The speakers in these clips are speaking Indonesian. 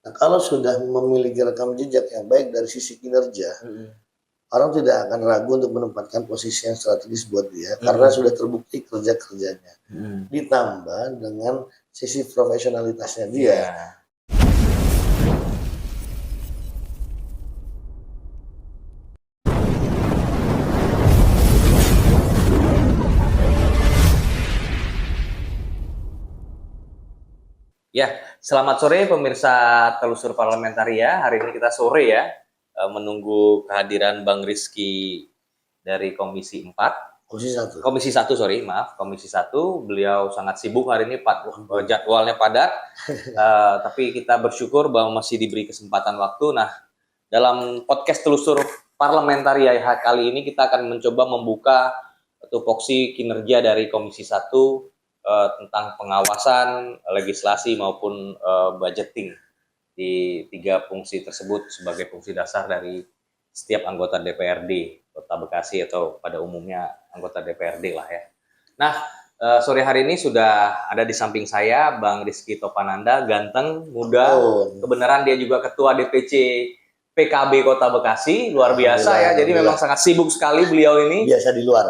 Nah, kalau sudah memiliki rekam jejak yang baik dari sisi kinerja, Mm-mm. orang tidak akan ragu untuk menempatkan posisi yang strategis buat dia karena Mm-mm. sudah terbukti kerja-kerjanya. Mm-mm. Ditambah dengan sisi profesionalitasnya dia. Iya. Ya, selamat sore pemirsa Telusur Parlamentaria. Hari ini kita sore ya, menunggu kehadiran Bang Rizky dari Komisi 4. Komisi 1. Komisi 1. Beliau sangat sibuk hari ini, jadwalnya padat. Tapi kita bersyukur bahwa masih diberi kesempatan waktu. Nah, dalam podcast Telusur Parlamentaria kali ini kita akan mencoba membuka tupoksi kinerja dari Komisi 1 tentang pengawasan legislasi maupun budgeting di 3 fungsi tersebut sebagai fungsi dasar dari setiap anggota DPRD Kota Bekasi atau pada umumnya anggota DPRD lah ya. Nah, sore hari ini sudah ada di samping saya Bang Rizky Topananda, ganteng, muda, kebenaran dia juga ketua DPC PKB Kota Bekasi, luar biasa ya. Jadi memang sangat sibuk sekali beliau ini. Biasa di luar.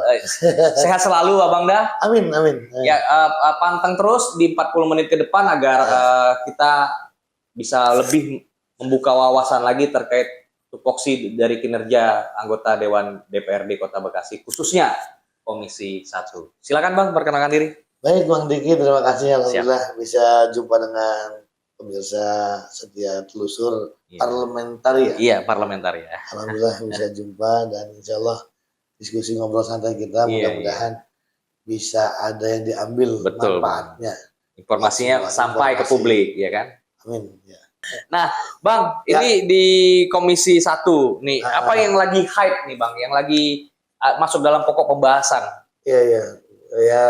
Sehat selalu Abang dah. Amin, amin. Ya, panteng terus di 40 menit ke depan agar kita bisa lebih membuka wawasan lagi terkait tupoksi dari kinerja anggota Dewan DPRD Kota Bekasi, khususnya Komisi 1. Silakan Bang, perkenalkan diri. Baik Bang Diki, terima kasih alhamdulillah bisa jumpa dengan pemirsa setia Telusur Parlamentaria. Iya, Parlamentaria. Alhamdulillah bisa jumpa dan insya Allah diskusi ngobrol santai kita mudah-mudahan bisa ada yang diambil manfaatnya. Informasinya sampai ke publik, ya kan? Amin. Ya. Nah, Bang, ini di Komisi 1 nih, apa yang lagi hype nih Bang, yang lagi masuk dalam pokok pembahasan? Iya. Ya,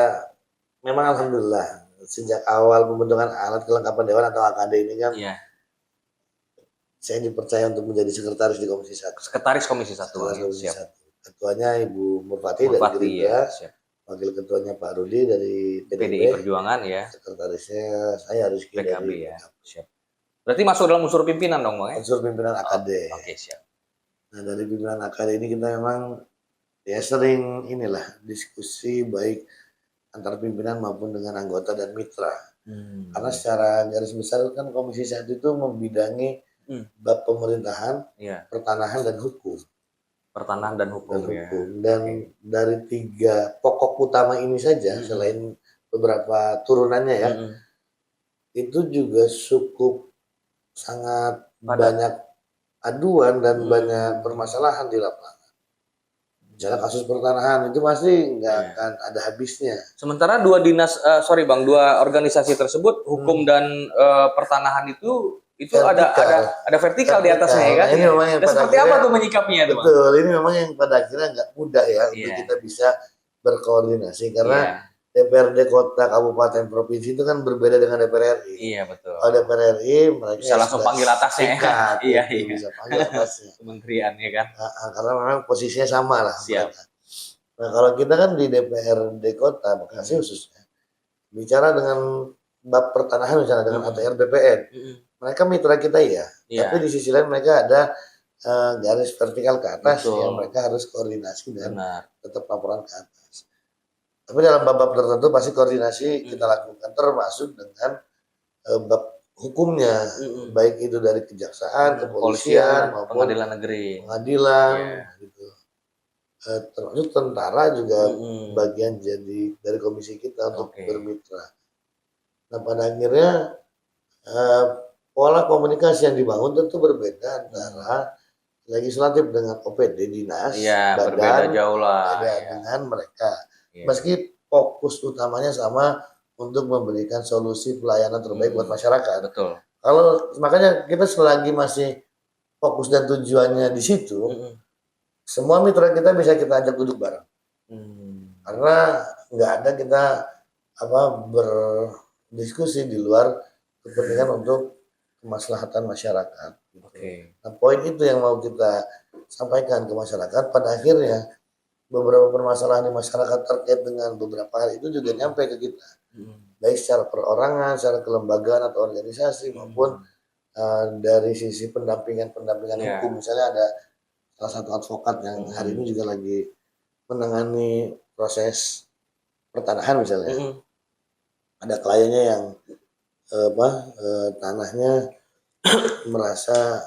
memang alhamdulillah sejak awal pembentukan alat kelengkapan Dewan atau AKD ini kan saya dipercaya untuk menjadi sekretaris di Komisi 1. Sekretaris Komisi 1. Ketuanya Ibu Murfati dari Gerindra, wakil ketuanya Pak Rudi dari PDI Perjuangan ya. Sekretarisnya saya harus PKB ya. Siap. Berarti masuk dalam unsur pimpinan dong Bang ya? Unsur pimpinan AKD. Oke, siap. Nah, dari pimpinan AKD ini kita memang ya sering diskusi baik antar pimpinan maupun dengan anggota dan mitra. Karena secara garis besar kan Komisi 1 itu membidangi bab pemerintahan, pertanahan dan hukum. Pertanahan dan hukum. Dan dari 3 pokok utama ini saja, selain beberapa turunannya ya, itu juga cukup sangat banyak aduan dan banyak permasalahan di lapangan. Misalnya kasus pertanahan itu pasti nggak akan ada habisnya. Sementara dua organisasi tersebut, hukum dan pertanahan itu ada vertikal di atasnya ya kan? Nah, ini memang yang seperti apa tuh menyikapinya tuh? Betul, ini memang yang pada akhirnya nggak mudah ya untuk kita bisa berkoordinasi karena DPRD kota, kabupaten, provinsi itu kan berbeda dengan DPR RI. Iya betul. Kalau DPR RI mereka bisa langsung panggil atasnya. Iya. Bisa panggil atasnya. Kementerian ya kan. Karena memang posisinya sama lah. Siap. Nah kalau kita kan di DPRD kota Bekasi khususnya bicara dengan bab pertanahan misalnya dengan ATR BPN, mereka mitra kita ya. Tapi di sisi lain mereka ada garis vertikal ke atas yang mereka harus koordinasi dan tetap laporan ke atas. Tapi dalam bab tertentu pasti koordinasi kita lakukan termasuk dengan bab hukumnya, baik itu dari kejaksaan, kepolisian maupun pengadilan negeri, gitu. Termasuk tentara juga bagian jadi dari komisi kita untuk bermitra. Nah pada akhirnya pola komunikasi yang dibangun tentu berbeda antara legislatif dengan OPD dinas, berbeda jauh lah dengan mereka. Meski fokus utamanya sama untuk memberikan solusi pelayanan terbaik buat masyarakat. Betul. Kalau makanya kita selagi masih fokus dan tujuannya di situ, semua mitra kita bisa kita ajak duduk bareng. Karena nggak ada kita berdiskusi di luar kepentingan untuk kemaslahatan masyarakat. Nah poin itu yang mau kita sampaikan ke masyarakat. Pada akhirnya beberapa permasalahan di masyarakat terkait dengan beberapa hal itu juga nyampe ke kita, baik secara perorangan, secara kelembagaan atau organisasi maupun dari sisi pendampingan Iya. hukum, misalnya ada salah satu advokat yang hari ini juga lagi menangani proses pertanahan misalnya. Ada kliennya yang tanahnya merasa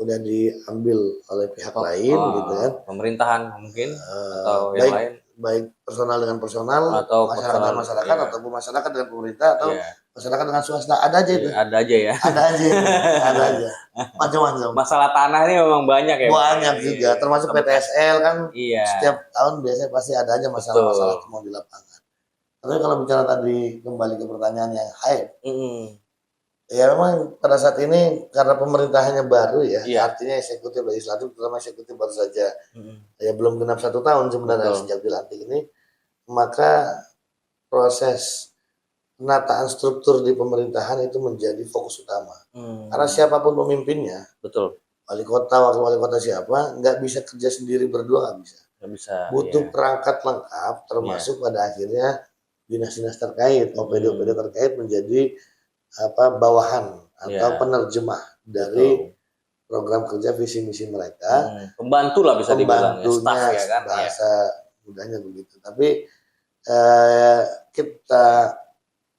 udah diambil oleh pihak lain gitu kan. Pemerintahan mungkin atau yang baik lain. baik personal dengan personal, Atau masyarakat dengan masyarakat, iya. ataupun masyarakat dengan pemerintah, atau Iya. masyarakat dengan swasta. Ada aja itu. Ada aja ya. Ada aja itu. Ada aja. Macam-macam. Masalah tanah ini memang banyak ya. Banyak juga, termasuk PTSL kan. Iya. Setiap tahun biasanya pasti ada aja masalah-masalah mau di lapangan. Tapi kalau bicara tadi kembali ke pertanyaan yang hype, ya memang pada saat ini karena pemerintahannya baru ya, artinya eksekutif legislatif terutama eksekutif baru saja, ya belum genap 1 tahun sebenarnya sejak dilantik ini, maka proses penataan struktur di pemerintahan itu menjadi fokus utama. Karena siapapun pemimpinnya, wali kota, wakil wali kota siapa, nggak bisa kerja sendiri berdua, nggak bisa. Butuh perangkat lengkap, termasuk pada akhirnya dinas-dinas terkait, OPD-OPD terkait menjadi bawahan atau penerjemah dari program kerja visi misi mereka. Pembantu lah bisa dibilang, staff ya kan, bahasa mudahnya begitu. Tapi kita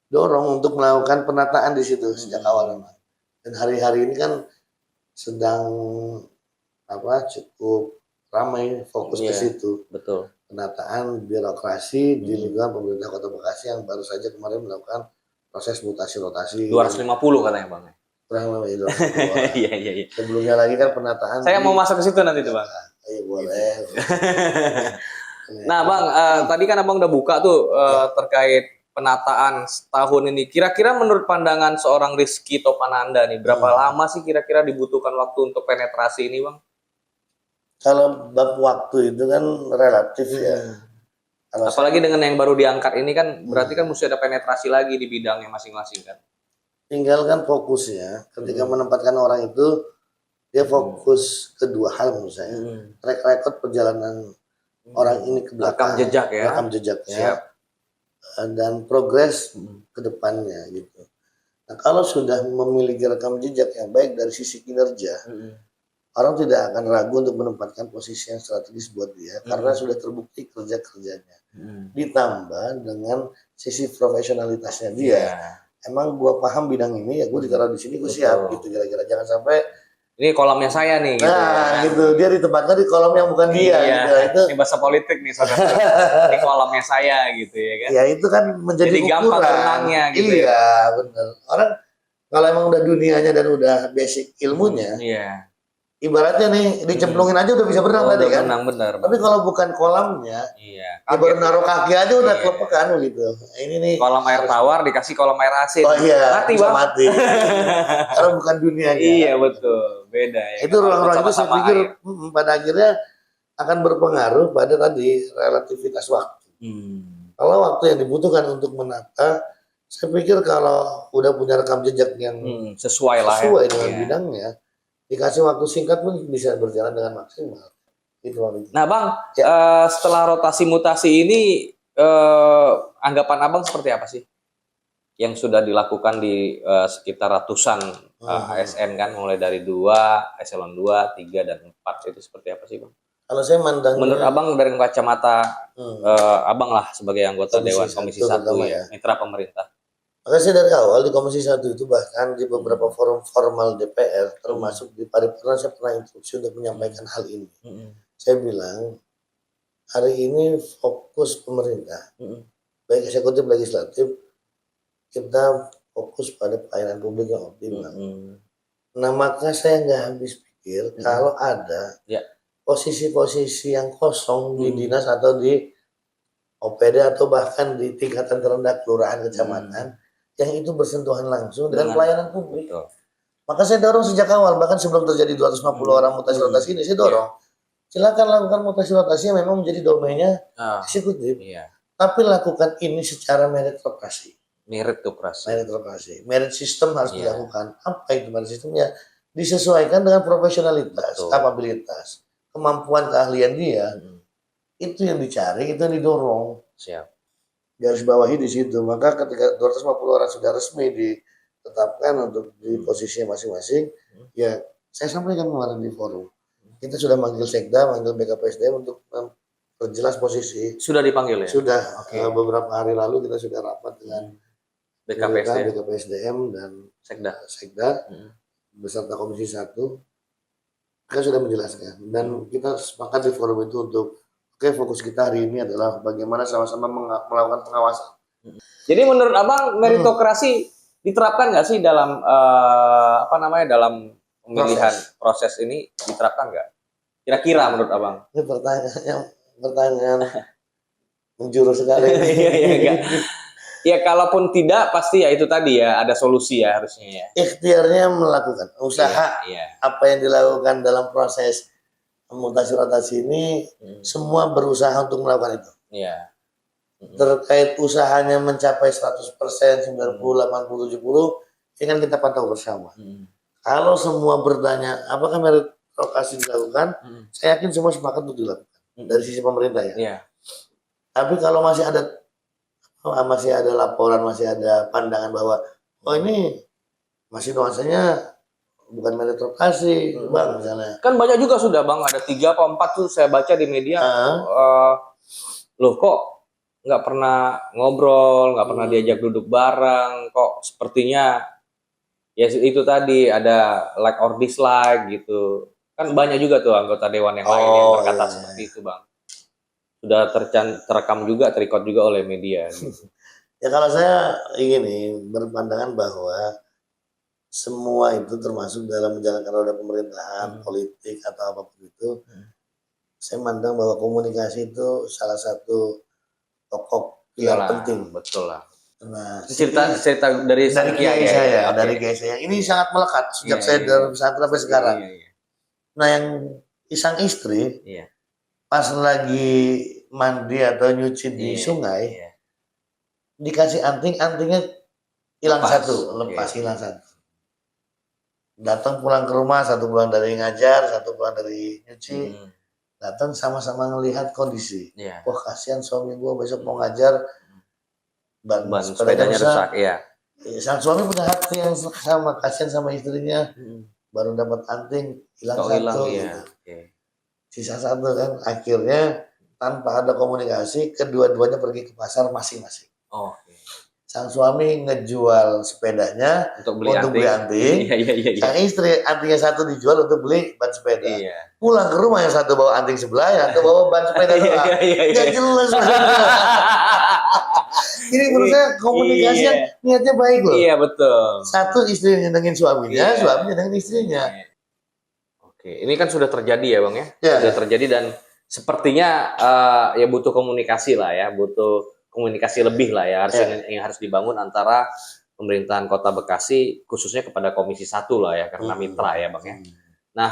dorong untuk melakukan penataan di situ sejak awal memang. Dan hari-hari ini kan sedang cukup ramai fokus ke situ. Betul. Penataan birokrasi di lingkungan pemerintah Kota Bekasi yang baru saja kemarin melakukan proses mutasi rotasi 250 katanya Bang. Kurang lebih 250. Iya. Sebelumnya lagi kan penataan. Saya mau masuk ke situ nanti tuh Bang. Iya boleh. Nah Bang, tadi kan Abang udah buka tuh terkait penataan setahun ini. Kira-kira menurut pandangan seorang Rizky Topananda nih, berapa lama sih kira-kira dibutuhkan waktu untuk penetrasi ini Bang? Kalau bab waktu itu kan relatif ya. Apalagi dengan yang baru diangkat ini kan berarti kan mesti ada penetrasi lagi di bidangnya masing-masing kan. Tinggalkan fokusnya ketika menempatkan orang itu, dia fokus ke 2 hal menurut saya. Track record perjalanan orang ini ke belakang, rekam jejaknya. Dan progres ke depannya gitu. Nah, kalau sudah memiliki rekam jejak yang baik dari sisi kinerja, orang tidak akan ragu untuk menempatkan posisi yang strategis buat dia karena sudah terbukti kerja-kerjanya. Ditambah dengan sisi profesionalitasnya dia. Emang gua paham bidang ini, ya gua ditaruh di sini, gua siap gitu kira-kira. Jangan sampai ini kolomnya saya nih gitu. Gitu. Dia ditempatkan di kolom yang bukan dia gitu. Itu ini bahasa politik nih saudara. Ini kolomnya saya gitu ya kan. Ya itu kan menjadi ukuran. Gampang tenangnya gitu. Iya, benar. Orang kalau emang udah dunianya dan udah basic ilmunya, ibaratnya nih dicemplungin aja udah bisa berenang tadi kan. Benar. Tapi kalau bukan kolamnya, dia baru naruh kaki aja udah kelepekan gitu. Ini nih kolam air tawar dikasih kolam air asin. Oh iya, mati bisa mati. Karena bukan dunianya. Iya betul, beda ya. Itu ruang-ruang itu saya pikir pada akhirnya akan berpengaruh pada tadi relativitas waktu. Kalau waktu yang dibutuhkan untuk menata, saya pikir kalau udah punya rekam jejak yang sesuai dengan bidangnya, dikasih waktu singkat pun bisa berjalan dengan maksimal. Itu. Nah Bang, setelah rotasi mutasi ini, anggapan Abang seperti apa sih? Yang sudah dilakukan di sekitar ratusan ASN kan, mulai dari 2, eselon 2, 3, dan 4, itu seperti apa sih Bang? Kalau saya mandangnya, menurut Abang dari kacamata Abang lah sebagai anggota Dewan Komisi 1 ya, mitra pemerintah. Maka saya dari awal di Komisi 1 itu, bahkan di beberapa forum formal DPR, termasuk di paripurna, saya pernah instruksi untuk menyampaikan hal ini. Saya bilang, hari ini fokus pemerintah, baik eksekutif legislatif, kita fokus pada pelayanan publik yang optimal. Nah, maka saya nggak habis pikir kalau ada posisi-posisi yang kosong di dinas atau di OPD atau bahkan di tingkatan terendah kelurahan kecamatan yang itu bersentuhan langsung dengan pelayanan publik. Maka saya dorong sejak awal, bahkan sebelum terjadi 250 orang mutasi rotasi ini, saya dorong silakan lakukan mutasi rotasi yang memang menjadi domainnya eksekutif. Tapi lakukan ini secara meritokrasi. Merit system harus dilakukan. Apa itu merit systemnya? Disesuaikan dengan profesionalitas, kapabilitas, kemampuan, keahlian dia. Itu yang dicari, itu yang didorong. Garis bawahi di situ. Maka ketika 250 orang sudah resmi tetapkan untuk di posisinya masing-masing. Ya saya sampaikan kemarin di forum, kita sudah manggil Sekda, manggil BKPSDM untuk memperjelas posisi. Sudah dipanggil ya? Sudah. Beberapa hari lalu kita sudah rapat dengan BKPSDM dan Sekda beserta Komisi 1. Kita sudah menjelaskan dan kita sepakat di forum itu untuk fokus kita hari ini adalah bagaimana sama-sama melakukan pengawasan. Jadi menurut Abang meritokrasi diterapkan nggak sih dalam dalam pemilihan proses ini, diterapkan nggak? Kira-kira menurut Abang? Ini pertanyaan menjurus sekali. Ya kalaupun tidak pasti ya itu tadi ya ada solusi ya harusnya ya. Ikhtiarnya melakukan usaha apa yang dilakukan dalam proses mutasi rotasi ini semua berusaha untuk melakukan itu. Terkait usahanya mencapai 100%, 90, 80, 70 ini kan kita pantau bersama. Kalau semua bertanya apakah meritokrasi dilakukan, saya yakin semua sepakat untuk dilakukan dari sisi pemerintah ya. Tapi kalau masih ada laporan, masih ada pandangan bahwa ini masih nuansanya bukan meritokrasi, Bang, misalnya. Kan banyak juga sudah, Bang, ada 3 atau 4 tuh saya baca di media. Loh kok nggak pernah ngobrol, nggak pernah diajak duduk bareng, kok sepertinya ya itu tadi ada like or dislike gitu. Kan banyak juga tuh anggota dewan yang lain yang berkata seperti itu, Bang. Sudah terekam juga, terekod juga oleh media. Gitu. Ya kalau saya ingin berpandangan bahwa semua itu termasuk dalam menjalankan roda pemerintahan, politik atau apapun itu, saya mandang bahwa komunikasi itu salah satu pokok pilar penting. Betul lah. Nah, cerita dari kiai saya, dari kiai saya. Ini sangat melekat sejak saya dari pesantren sampai sekarang. Nah, yang sang istri pas lagi mandi atau nyuci di sungai, dikasih antingnya hilang hilang satu. Datang pulang ke rumah, satu pulang dari ngajar, satu pulang dari nyuci. Datang sama-sama ngelihat kondisi. Wah, kasihan suami gua besok mau ngajar, ban sepedanya rusak. Sang suami punya hati yang sama, kasihan sama istrinya. Baru dapat anting, hilang satu. Sisa satu kan. Akhirnya tanpa ada komunikasi, kedua-duanya pergi ke pasar masing-masing. Sang suami ngejual sepedanya untuk beli anting. Sang istri antingnya satu dijual untuk beli ban sepeda. Pulang ke rumah yang satu bawa anting sebelah, yang satu bawa ban sepeda doang. Gak jelas. Ini menurut saya komunikasi niatnya baik loh. Iya betul. Satu istri nyenengin suaminya, suami nyenengin istrinya. Ini kan sudah terjadi ya Bang ya. Sudah terjadi dan sepertinya ya butuh komunikasi lah ya, butuh komunikasi lebih lah ya yang harus dibangun antara pemerintahan Kota Bekasi khususnya kepada Komisi 1 lah ya karena mitra ya Bang ya. Nah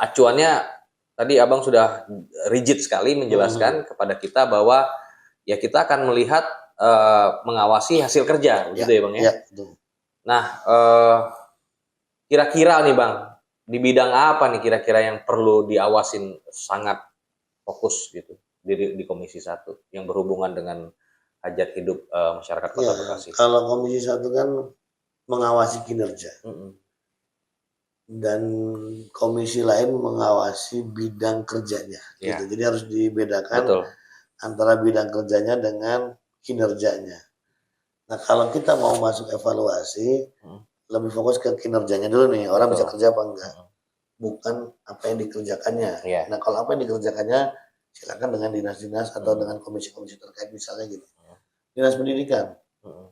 acuannya tadi Abang sudah rigid sekali menjelaskan kepada kita bahwa ya kita akan melihat mengawasi hasil kerja gitu ya Bang ya. Nah kira-kira nih Bang di bidang apa nih kira-kira yang perlu diawasin sangat fokus gitu di Komisi 1 yang berhubungan dengan hajat hidup masyarakat Kota Bekasi. Kalau Komisi 1 kan mengawasi kinerja. Dan komisi lain mengawasi bidang kerjanya. Gitu. Jadi harus dibedakan antara bidang kerjanya dengan kinerjanya. Nah kalau kita mau masuk evaluasi, lebih fokus ke kinerjanya dulu nih. Orang bisa kerja apa enggak. Bukan apa yang dikerjakannya. Nah kalau apa yang dikerjakannya, silakan dengan dinas-dinas atau dengan komisi-komisi terkait misalnya gitu. Dinas pendidikan,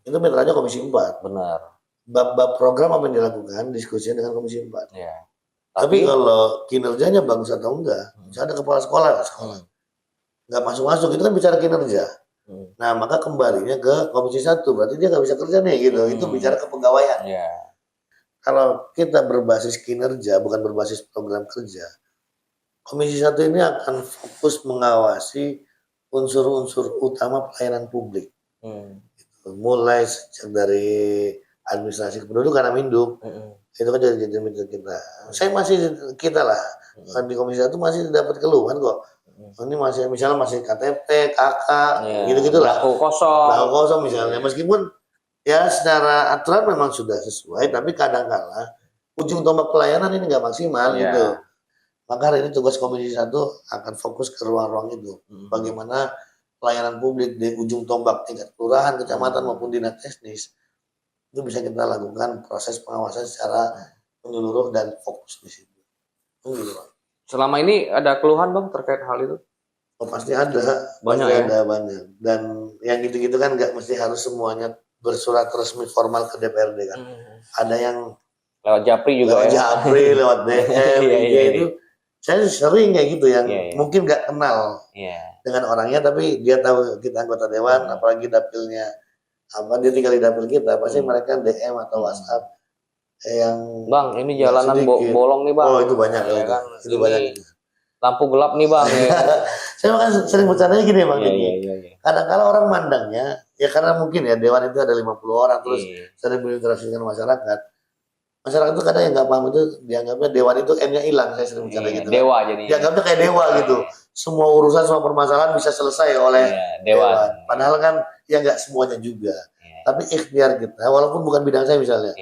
itu mitranya Komisi 4. Benar. Bab-bab program apa yang dilakukan, diskusinya dengan Komisi 4. Tapi kalau kinerjanya bagus atau enggak, misalnya ada kepala sekolah, nggak masuk-masuk, itu kan bicara kinerja. Nah, maka kembalinya ke Komisi 1, berarti dia nggak bisa kerja nih, gitu. Itu bicara kepegawaian. Kalau kita berbasis kinerja, bukan berbasis program kerja, Komisi 1 ini akan fokus mengawasi unsur-unsur utama pelayanan publik. Mulai sejak dari administrasi kependudukan Aminduk, itu kan jadi mitra kita. Kita lah di Komisi 1 masih dapat keluhan kok. Ini masih misalnya masih KTP, KK, gitu-gitu lah. Belangko kosong misalnya. Meskipun Ya secara aturan memang sudah sesuai, tapi kadang-kala ujung tombak pelayanan ini nggak maksimal gitu. Maka hari ini tugas Komisi 1 akan fokus ke ruang-ruang itu. Bagaimana pelayanan publik di ujung tombak tingkat kelurahan, kecamatan maupun dinas teknis itu bisa kita lakukan proses pengawasan secara menyeluruh dan fokus di situ. Gitu, Bang. Selama ini ada keluhan Bang terkait hal itu? Oh, pasti ada, Banyak pasti ya? ada banyak. Dan yang gitu-gitu kan nggak mesti harus semuanya bersurat resmi formal ke DPRD kan. Ada yang Lewat Japri juga lewat ya? Japri, lewat DM, Iya, IG iya, itu saya sering kayak gitu yang Iya. mungkin nggak kenal dengan orangnya, tapi dia tahu kita anggota dewan, apalagi dapilnya apa, dia tinggal di dapil kita, pasti mereka DM atau WhatsApp yang Bang, ini nggak jalanan sedikit. bolong nih Bang. Oh itu banyak Ya itu. kan? Itu Ini banyak. lampu gelap nih Bang. Ya. Saya makan sering bercandanya gini ya Bang. Iya. Kadang-kala orang mandangnya ya karena mungkin ya dewan itu ada 50 orang terus sering berinteraksi dengan masyarakat. Masyarakat itu kadang yang nggak paham itu dianggapnya dewan itu N-nya hilang, saya sering bercanda gitu. Dewa jadi. Dianggapnya kayak dewa gitu. Semua urusan, semua permasalahan bisa selesai oleh dewan. Padahal kan ya nggak semuanya juga. Tapi ikhtiar kita, walaupun bukan bidang saya misalnya.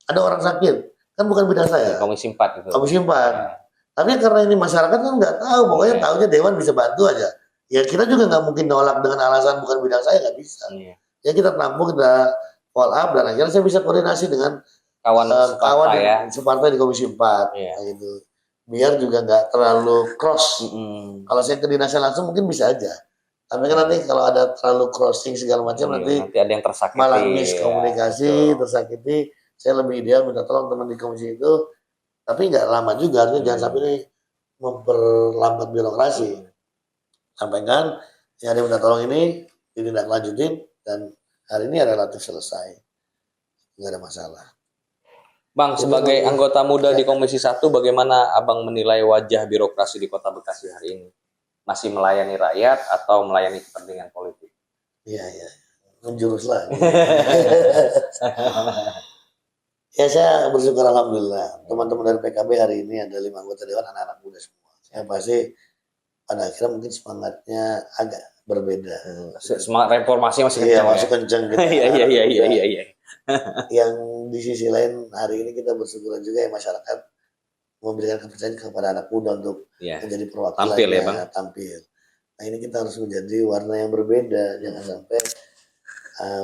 Ada orang sakit, kan bukan bidang saya. Komisi 4 gitu. Komisi 4. Tapi karena ini masyarakat kan nggak tahu, pokoknya tahunya dewan bisa bantu aja. Ya kita juga nggak mungkin nolak dengan alasan bukan bidang saya, nggak bisa. Ya kita tampung, kita follow up, dan akhirnya saya bisa koordinasi dengan kawan separtai di Komisi 4 gitu. Biar juga nggak terlalu cross. Kalau saya ke dinasnya langsung mungkin bisa aja, tapi kan nanti kalau ada terlalu crossing segala macam nanti ada yang tersakiti, malah miskomunikasi, tersakiti. Saya lebih ideal minta tolong teman di komisi itu, tapi nggak lama juga, artinya jangan sampai ini memperlambat birokrasi. Sampaikan yang ada minta tolong ini ditindaklanjutin, dan hari ini relatif selesai, nggak ada masalah. Bang, sebagai anggota muda di Komisi 1, bagaimana Abang menilai wajah birokrasi di Kota Bekasi hari ini? Masih melayani rakyat atau melayani kepentingan politik? Iya. Menjurus lagi. Ya saya bersyukur alhamdulillah. Teman-teman dari PKB hari ini ada 5 anggota dewan anak-anak muda semua. Saya pasti pada akhirnya mungkin semangatnya agak berbeda. Semangat reformasi masih kencang. Iya, masih kencang gitu. Iya. Yang di sisi lain hari ini kita bersyukur juga ya masyarakat memberikan kepercayaan kepada anak muda untuk menjadi perwakilannya, tampil. Nah ini kita harus menjadi warna yang berbeda, jangan sampai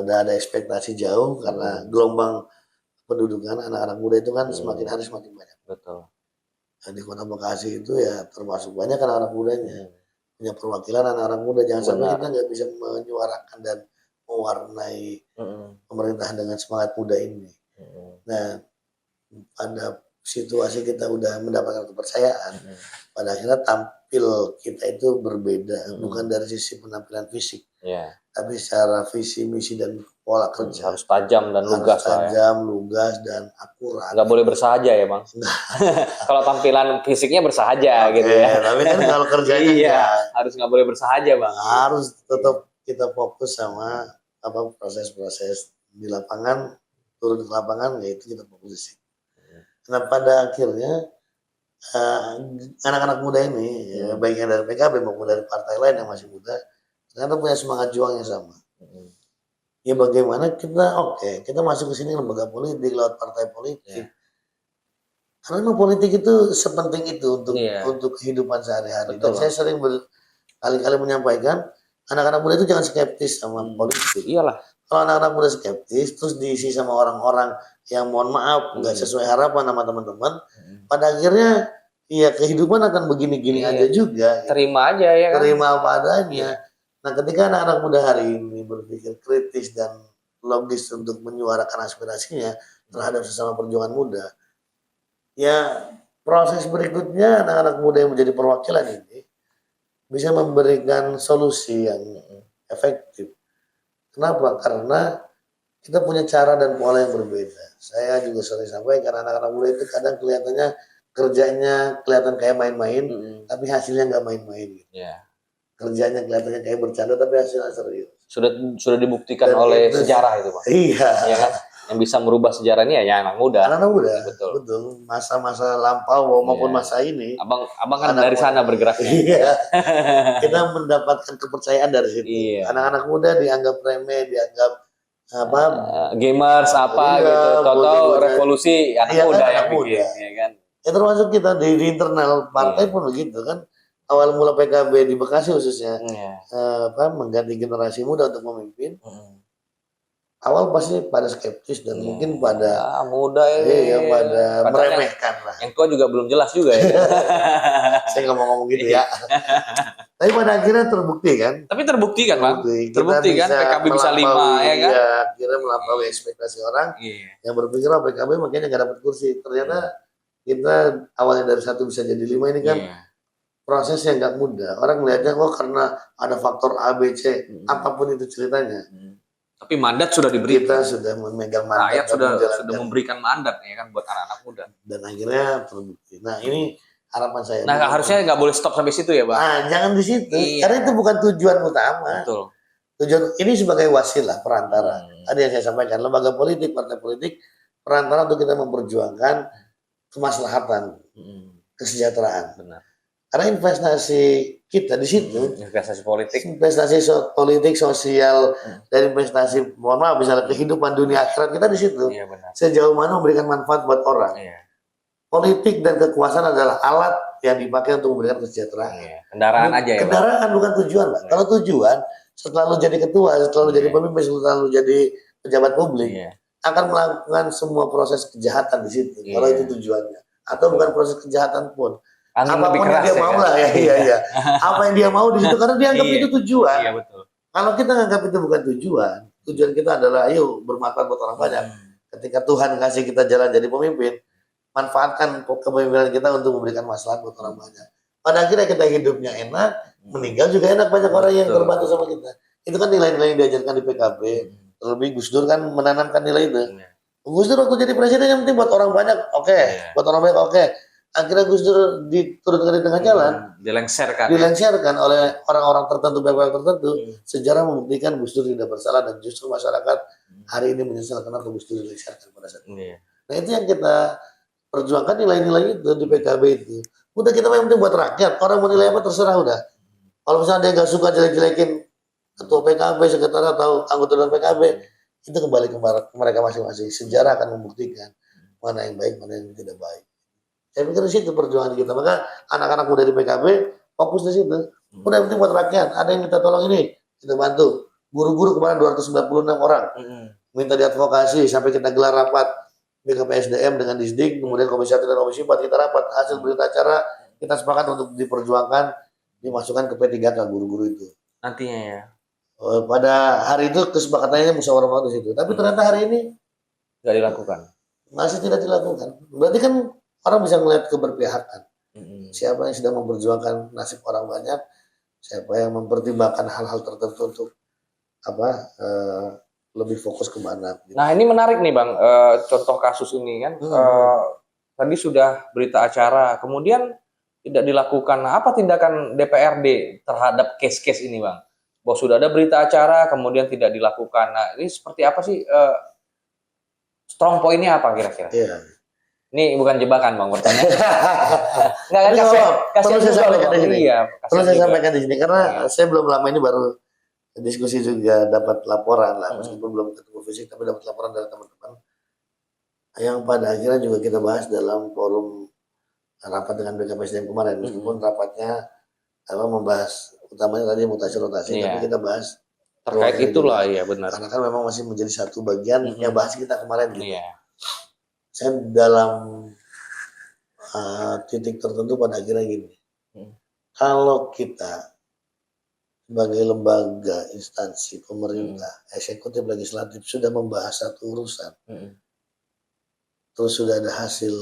udah ada ekspektasi jauh karena gelombang pendudukan anak-anak muda itu kan semakin hari semakin banyak. Betul. Nah, di Kota Bekasi itu ya termasuk banyak anak-anak mudanya, punya perwakilan anak-anak muda. Jangan sampai kita nggak bisa menyuarakan dan mewarnai pemerintahan dengan semangat muda ini. Nah, pada situasi kita udah mendapatkan kepercayaan, pada akhirnya tampil kita itu berbeda, bukan dari sisi penampilan fisik, tapi secara visi, misi, dan pola kerja. Harus tajam dan lugas. Lugas, dan akurat. Nggak boleh bersahaja ya Bang? Kalau tampilan fisiknya bersahaja gitu ya. Tapi kan kalau kerjanya harus nggak boleh bersahaja Bang. Harus tetap kita fokus sama proses-proses di lapangan, turun ke lapangan, yaitu kita fokus di situ. Nah pada akhirnya anak-anak muda ini, baik yang dari PKB maupun dari partai lain yang masih muda, ternyata punya semangat juang yang sama. Ya bagaimana kita masuk ke sini lembaga politik lewat partai politik. Karena memang politik itu sepenting itu untuk kehidupan sehari-hari. Dan saya sering berkali-kali menyampaikan, anak-anak muda itu jangan skeptis sama politik. Iyalah. Kalau anak-anak muda skeptis, terus diisi sama orang-orang yang mohon maaf nggak sesuai harapan sama teman-teman, pada akhirnya ya kehidupan akan begini-gini aja juga. Terima aja ya kan. Terima apa adanya. Nah ketika anak-anak muda hari ini berpikir kritis dan logis untuk menyuarakan aspirasinya terhadap sesama perjuangan muda, ya proses berikutnya anak-anak muda yang menjadi perwakilan ini bisa memberikan solusi yang efektif. Kenapa? Karena kita punya cara dan pola yang berbeda. Saya juga sering sampaikan, anak-anak muda itu kadang kelihatannya kerjanya kelihatan kayak main-main, tapi hasilnya nggak main-main. Kerjanya kelihatannya kayak bercanda, tapi hasilnya serius. Sudah dibuktikan dan oleh sejarah itu Pak. Iya. Ya kan? Yang bisa merubah sejarah ini ya anak muda. Anak muda. Betul. Masa-masa lampau maupun masa ini. Abang kan dari sana bergerak. Iya. Kita mendapatkan kepercayaan dari situ. Anak-anak muda dianggap remeh, dianggap gamers apa gitu, atau revolusi anak muda yang bikin, ya kan? Ya termasuk kita di internal partai pun begitu kan. Awal mula PKB di Bekasi khususnya mengganti generasi muda untuk memimpin. Awal pasti pada skeptis dan mungkin pada muda ini pada meremehkan lah. Yang tua juga belum jelas juga ya. Saya nggak mau ngomong gitu ya. Tapi pada akhirnya terbukti kan. Tapi terbukti kan, Bang? Terbukti kan PKB bisa 5 ya kan? Iya, akhirnya melampaui ekspektasi orang yang berpikir PKB makanya nggak dapat kursi. Ternyata kita awalnya dari 1 bisa jadi 5 ini kan proses yang nggak mudah. Orang melihatnya karena ada faktor A, B, C, apapun itu ceritanya. Tapi mandat sudah diberi. Kita sudah memegang mandat. Rakyat sudah memberikan mandat ya kan buat anak-anak muda. Dan akhirnya terbukti. Nah ini harapan saya. Nah harusnya nggak boleh stop sampai situ ya, Bang. Nah jangan di situ. Karena itu bukan tujuan utama. Betul. Tujuan ini sebagai wasilah perantara. Ada yang saya sampaikan, lembaga politik, partai politik, perantara untuk kita memperjuangkan kemaslahatan, kesejahteraan. Benar. Karena investasi kita di situ, investasi politik, politik, sosial, dan investasi, mohon maaf, misalnya kehidupan dunia akhirat kita di situ. Iya, benar. Sejauh mana memberikan manfaat buat orang. Iya. Politik dan kekuasaan adalah alat yang dipakai untuk memberikan kesejahteraan. Iya. Kendaraan aja ya. Kendaraan bukan tujuan, Pak. Kalau tujuan, setelah lu jadi ketua, setelah lu jadi pemimpin, setelah lu jadi pejabat publik, akan melakukan semua proses kejahatan di situ. Kalau itu tujuannya, atau bukan proses kejahatan pun. Apapun yang dia mau lah ya. Apa yang dia mau di situ karena dia anggap itu tujuan. Iya, betul. Kalau kita anggap itu bukan tujuan kita adalah ayo bermanfaat buat orang banyak. Ketika Tuhan kasih kita jalan jadi pemimpin, manfaatkan kepemimpinan kita untuk memberikan maslahat buat orang banyak. Pada akhirnya kita hidupnya enak, meninggal juga enak, banyak orang yang terbantu sama kita. Itu kan nilai-nilai yang diajarkan di PKB. Terlebih Gus Dur kan menanamkan nilai itu. Gus Dur waktu jadi presiden yang penting buat orang banyak, buat orang banyak, akhirnya Gus Dur diturunkan di tengah jalan, dilengsarkan oleh orang-orang tertentu, pihak tertentu. Sejarah membuktikan Gus Dur tidak bersalah dan justru masyarakat hari ini menyesal karena Gus Dur dilengsarkan pada saat itu. Nah itu yang kita perjuangkan, nilai-nilai itu di PKB itu. Udah kita yang penting buat rakyat, orang mau nilai apa terserah udah. Kalau misalnya dia nggak suka jelek-jelekin ketua PKB, sekretariat atau anggota dewan PKB, itu kembali ke mereka masing-masing. Sejarah akan membuktikan mana yang baik, mana yang tidak baik. Saya pikir di situ perjuangan kita. Maka anak-anak muda di PKB fokus di situ. Udah yang penting buat rakyat. Ada yang minta tolong ini, kita bantu. Guru-guru kemarin 296 orang minta diadvokasi sampai kita gelar rapat BKPSDM dengan Disdik, kemudian Komisi 1 dan Komisi 4 kita rapat. Hasil berita acara kita sepakat untuk diperjuangkan, dimasukkan ke P3K guru-guru itu. Nantinya ya. Pada hari itu kesepakatannya musyawarah di situ. Tapi ternyata hari ini nggak dilakukan. Masih tidak dilakukan. Berarti kan orang bisa melihat keberpihakan. Siapa yang sedang memperjuangkan nasib orang banyak, siapa yang mempertimbangkan hal-hal tertentu untuk lebih fokus kemana. Gitu. Nah ini menarik nih Bang, contoh kasus ini kan. Tadi sudah berita acara, kemudian tidak dilakukan. Apa tindakan DPRD terhadap case-case ini Bang? Bahwa sudah ada berita acara, kemudian tidak dilakukan. Nah ini seperti apa sih? Strong point-nya apa kira-kira? Iya. Ini bukan jebakan Bang bertanya. Nggak kan perlu saya sampaikan di sini. Perlu saya sampaikan di sini karena saya belum lama ini baru diskusi juga dapat laporan lah, meskipun belum ketemu fisik tapi dapat laporan dari teman-teman yang pada akhirnya juga kita bahas dalam forum rapat dengan BKPSDM kemarin, meskipun rapatnya membahas utamanya tadi mutasi rotasi, tapi kita bahas terkait itulah juga. Ya benar. Karena kan memang masih menjadi satu bagian yang bahas kita kemarin gitu. Saya dalam titik tertentu pada akhirnya gini, kalau kita sebagai lembaga instansi pemerintah, eksekutif, legislatif sudah membahas satu urusan, terus sudah ada hasil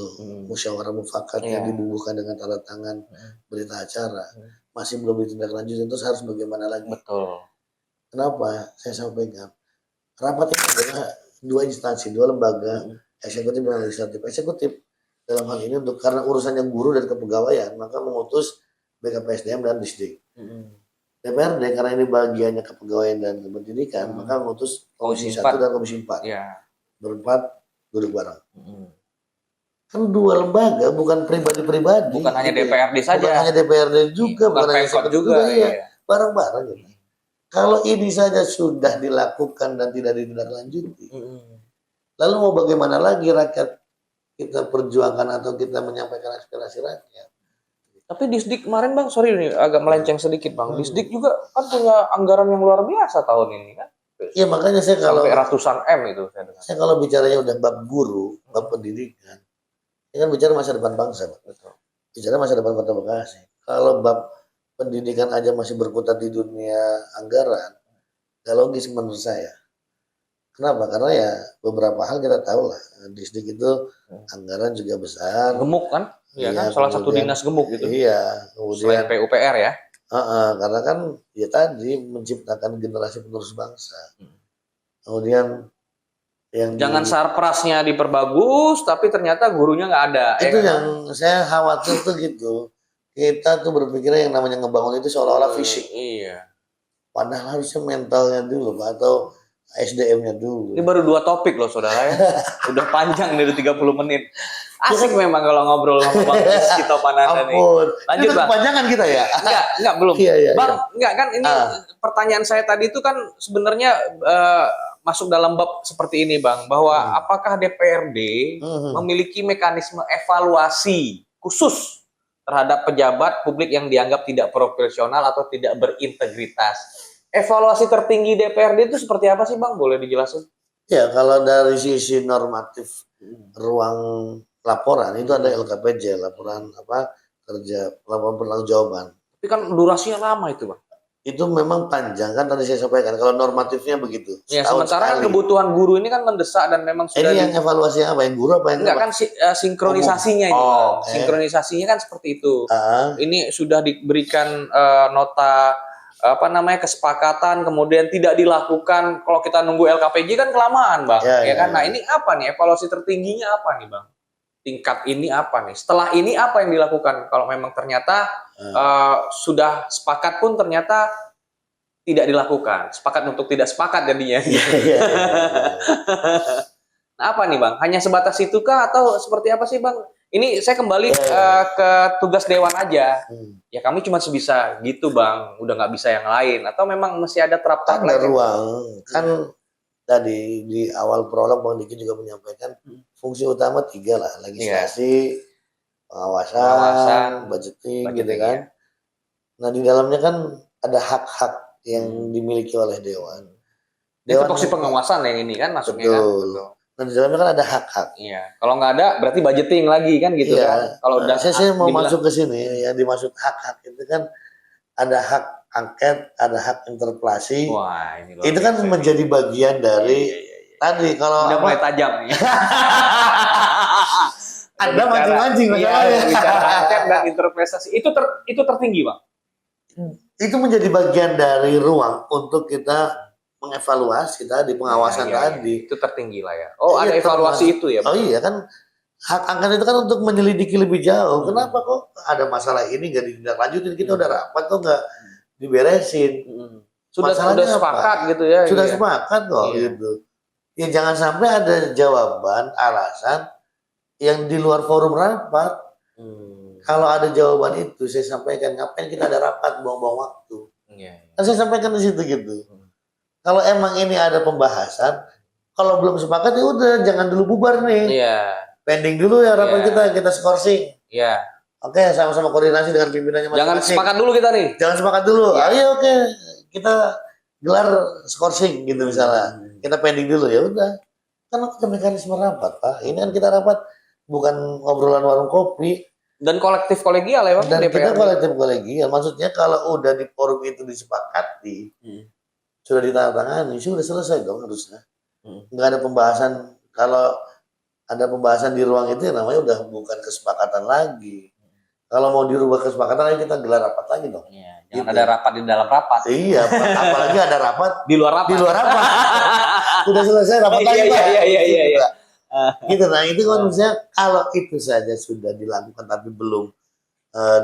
musyawarah mufakat yang dibubuhkan dengan tanda tangan berita acara, masih belum ditindaklanjuti, terus harus bagaimana lagi? Betul. Kenapa? Saya sampaikan rapat ini adalah dua instansi, dua lembaga, eksekutif dan legislatif. Eksekutif dalam hal ini untuk karena urusannya guru dan kepegawaian, maka mengutus BKPSDM dan Disdik. DPRD karena ini bagiannya kepegawaian dan pendidikan, maka mengutus Komisi 1 dan Komisi 4. Berempat duduk bareng. Kan dua lembaga, bukan pribadi-pribadi. Bukan hanya DPRD saja. Bukan hanya DPRD juga, bukan hanya Pemkot juga. Bareng-bareng gitu. Kalau ini saja sudah dilakukan dan tidak ditindaklanjuti, lalu mau bagaimana lagi rakyat kita perjuangkan atau kita menyampaikan aspirasi rakyat? Tapi Disdik kemarin Bang, sorry nih agak melenceng sedikit Bang. Disdik juga kan punya anggaran yang luar biasa tahun ini kan. Iya makanya saya kalau sampai ratusan M itu saya dengar. Saya kalau bicaranya udah bab guru, bab pendidikan, ini kan bicara masa depan bangsa, Pak. Betul. Bicara masa depan Kota Bekasi. Kalau bab pendidikan aja masih berkutat di dunia anggaran, gak logis menurut saya. Kenapa? Karena ya beberapa hal kita tahu lah. Disdik itu anggaran juga besar. Gemuk kan? Iya kan? Salah satu dinas gemuk gitu. Iya. Selain PUPR ya. Karena kan ya tadi menciptakan generasi penerus bangsa. Kemudian yang jangan sarprasnya diperbagus, tapi ternyata gurunya nggak ada. Itu yang saya khawatir tuh gitu. Kita tuh berpikirnya yang namanya ngebangun itu seolah-olah fisik. Iya. Padahal harusnya mentalnya dulu, Pak, atau SDM-nya dulu. Ini baru 2 topik loh, saudara ya. Udah panjang dari 30 menit. Asik memang kalau ngobrol sama Bang Rizky Topananda nih. Lanjut, Bang. Kepanjangan kita ya? Enggak, belum. Iya, Bang, enggak kan ini pertanyaan saya tadi itu kan sebenarnya masuk dalam bab seperti ini, Bang, bahwa apakah DPRD memiliki mekanisme evaluasi khusus terhadap pejabat publik yang dianggap tidak profesional atau tidak berintegritas. Evaluasi tertinggi DPRD itu seperti apa sih, Bang? Boleh dijelasin? Ya, kalau dari sisi normatif ruang laporan itu ada LKPJ, laporan kerja, laporan pertanggungjawaban. Tapi kan durasinya lama itu, Bang. Itu memang panjang kan tadi saya sampaikan. Kalau normatifnya begitu. Ya, sementara kan kebutuhan guru ini kan mendesak dan memang sudah. Ini yang evaluasi apa? Yang guru apa yang enggak kan sinkronisasinya ini. Sinkronisasinya kan seperti itu. Ini sudah diberikan nota kesepakatan, kemudian tidak dilakukan. Kalau kita nunggu LKPJ kan kelamaan, Bang. Ya kan? Nah, ini apa nih evaluasi tertingginya apa nih, Bang? Tingkat ini apa nih? Setelah ini apa yang dilakukan? Kalau memang ternyata sudah sepakat pun ternyata tidak dilakukan. Sepakat untuk tidak sepakat jadinya. Nah, apa nih, Bang? Hanya sebatas itukah atau seperti apa sih, Bang? Ini saya kembali ke tugas Dewan aja. Ya kami cuma sebisa gitu, Bang. Udah nggak bisa yang lain. Atau memang masih ada terap-terap lagi? Ada ruang. Kan tadi di awal prolog Bang Diki juga menyampaikan fungsi utama 3 lah, legislasi, pengawasan, budgeting gitu kan. Nah di dalamnya kan ada hak-hak yang dimiliki oleh Dewan. Itu fungsi pengawasan yang ini kan masuknya. Betul. Kan? Nah di dalamnya kan ada hak-hak. Iya. Kalau nggak ada berarti budgeting lagi kan gitu kan. Kalau udah saya mau masuk ke sini yang dimaksud hak-hak itu kan ada hak angket, ada hak interpelasi. Wah, ini itu kan menjadi bagian dari tadi kalau udah mulai tajam nih. Ada mancing-mancing masalahnya. Bicara angket dan interpelasi itu tertinggi, Bang. Itu menjadi bagian dari ruang untuk kita mengevaluasi tadi pengawasan tadi. Itu tertinggi lah ya. Oh, ada evaluasi itu ya, Bang? Oh iya kan hak angket itu kan untuk menyelidiki lebih jauh. Kenapa kok ada masalah ini nggak ditindaklanjutin? Kita udah rapat kok nggak diberesin. Sudah sepakat gitu ya. Sudah sepakat kok gitu. Ya jangan sampai ada jawaban, alasan yang di luar forum rapat. Kalau ada jawaban itu, saya sampaikan ngapain kita ada rapat, buang-buang waktu. Kan saya sampaikan di situ gitu. Kalau emang ini ada pembahasan, kalau belum sepakat ya udah jangan dulu bubar nih. Pending dulu ya rapat kita skorsing. Oke, sama-sama koordinasi dengan pimpinannya masing-masing. Jangan sepakat dulu kita nih. Jangan sepakat dulu. Ayo oke, kita gelar skorsing gitu misalnya. Kita pending dulu ya udah. Kan ada mekanisme rapat, Pak. Ini kan kita rapat bukan ngobrolan warung kopi. Dan kolektif kolegial ya, Bang. Dan kita kolektif kolegial. Maksudnya kalau udah di forum itu disepakati, sudah ditandatangani, sudah selesai dong harusnya. Nggak ada pembahasan. Kalau ada pembahasan di ruang itu ya namanya udah bukan kesepakatan lagi. Kalau mau dirubah kesepakatan, ayo kita gelar rapat lagi dong. Jangan ada rapat di dalam rapat. Iya, apalagi ada rapat di luar rapat. Di luar rapat. Sudah selesai rapat lagi, Pak. Iya. Gitu, nah itu kan maksudnya kalau itu saja sudah dilakukan tapi belum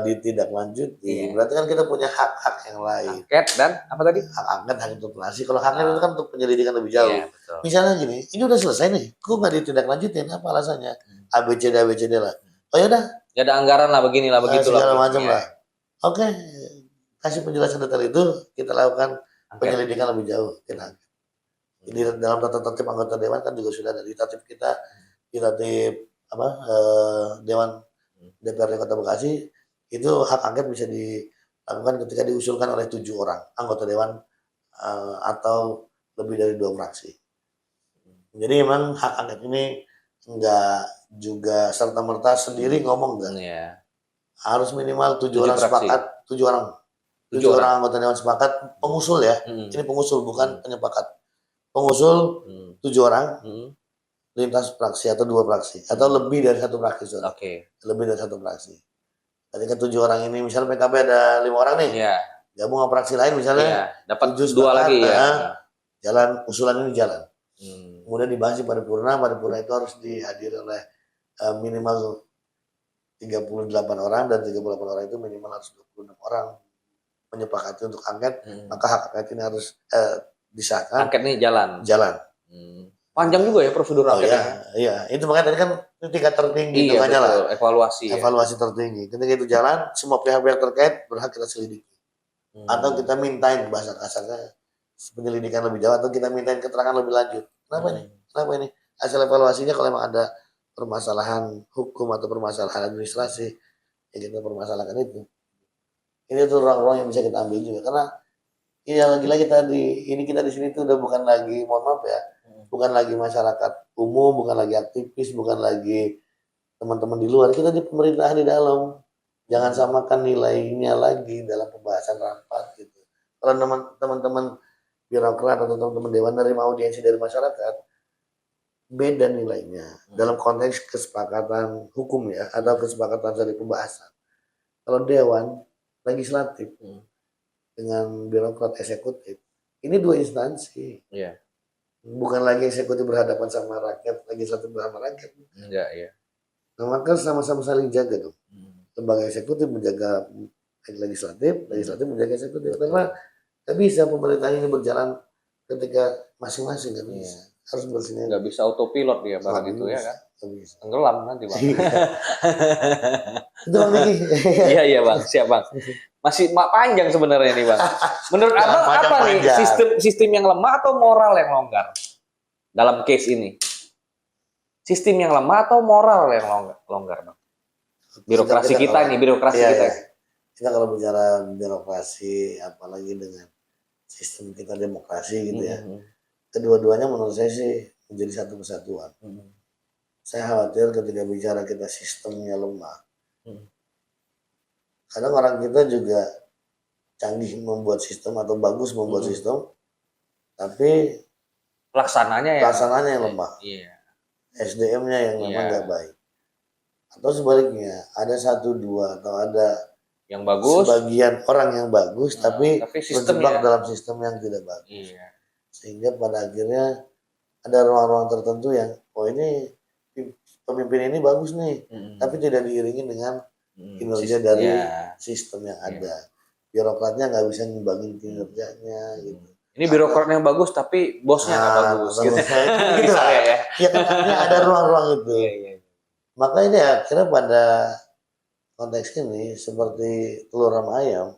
ditindaklanjuti, berarti kan kita punya hak-hak yang lain. Angket dan apa tadi? Hak angket, hak interpelasi. Kalau hak angket itu kan untuk penyelidikan lebih jauh. Misalnya gini, ini udah selesai nih, kok nggak ditindaklanjutin? Apa alasannya? ABCD lah. Oh ya udah. Ya ada anggaran lah, beginilah, begitulah. Segala macam lah. Oke, kasih penjelasan detail itu, kita lakukan penyelidikan lebih jauh kita angket. Jadi dalam tata tertib anggota dewan kan juga sudah ada di tertib kita, di tertib Dewan DPRD Kota Bekasi itu hak angket bisa dilakukan ketika diusulkan oleh 7 orang anggota dewan atau lebih dari 2 fraksi. Jadi memang hak angket ini enggak juga serta-merta sendiri ngomong enggak. Iya. Harus minimal 7 orang sepakat, 7 orang anggota dewan sepakat, pengusul ya. Ini pengusul bukan penyepakat. Pengusul 7 orang lintas fraksi atau 2 fraksi atau lebih dari 1 fraksi. Lebih dari 1 fraksi. Ketika 7 orang ini misalnya PKB ada 5 orang nih. Iya. Gabung sama fraksi lain misalnya. Dapat 2 lagi ya. Jalan usulan ini jalan. Kemudian dibahas di paripurna itu harus dihadiri oleh minimal 38 orang dan 38 orang itu minimal harus 26 orang menyepakati untuk angket, maka hak angket ini harus disahkan. Angket ini jalan. Panjang juga ya prosedur angketnya. Iya, itu makanya tadi kan itu tingkat tertinggi itu jalan. Evaluasi tertinggi. Ketika itu jalan, semua pihak-pihak terkait berhak kita selidiki. Atau kita mintain bahasa kasarnya penyelidikan lebih jauh atau kita mintain keterangan lebih lanjut. Kenapa ini? Hasil evaluasinya kalau memang ada permasalahan hukum atau permasalahan administrasi yang kita permasalahkan itu. Ini tuh ruang-ruang yang bisa kita ambil juga karena ya lagi-lagi tadi ini kita di sini tuh udah bukan lagi mohon maaf ya, bukan lagi masyarakat umum, bukan lagi aktivis, bukan lagi teman-teman di luar, kita di pemerintahan di dalam. Jangan samakan nilainya lagi dalam pembahasan rapat gitu. Kalau teman-teman birokrat atau teman-teman dewan menerima audiensi dari masyarakat, beda nilainya dalam konteks kesepakatan hukum ya atau kesepakatan dari pembahasan. Kalau dewan legislatif dengan birokrat eksekutif, ini 2 instansi. Bukan lagi eksekutif berhadapan sama rakyat, legislatif bersama rakyat. Nah, maka sama-sama saling jaga dong. Lembaga eksekutif menjaga legislatif menjaga eksekutif. Karena nggak bisa pemerintahan ini berjalan ketika masing-masing nggak bisa. Harus bersinergi. Nggak bisa autopilot dia barang itu ya kan? Tenggelam nanti bang. Itu bang Niki. Iya bang, siap bang. Masih panjang sebenarnya nih bang. Menurut abang apa nih sistem yang lemah atau moral yang longgar dalam case ini? Sistem yang lemah atau moral yang longgar bang? Birokrasi kita. Kita kalau bicara birokrasi, apalagi dengan sistem kita demokrasi gitu ya, kedua-duanya menurut saya sih menjadi satu kesatuan. Saya khawatir ketika bicara kita sistemnya lemah. Kadang orang kita juga canggih membuat sistem atau bagus membuat sistem, tapi pelaksananya yang lemah. SDM-nya yang memang nggak baik. Atau sebaliknya, ada 1-2 atau ada yang bagus, sebagian orang yang bagus, tapi terjebak dalam sistem yang tidak bagus. Sehingga pada akhirnya ada ruang-ruang tertentu yang, ini pemimpin ini bagus nih, tapi tidak diiringi dengan kinerja dari sistem yang ada. Birokratnya nggak bisa ngembangin kinerjanya gitu. Ini birokrat yang bagus tapi bosnya nggak bagus. Gitu. Ya kan ada ruang-ruang itu. Maka ini akhirnya pada konteks ini seperti telur sama ayam.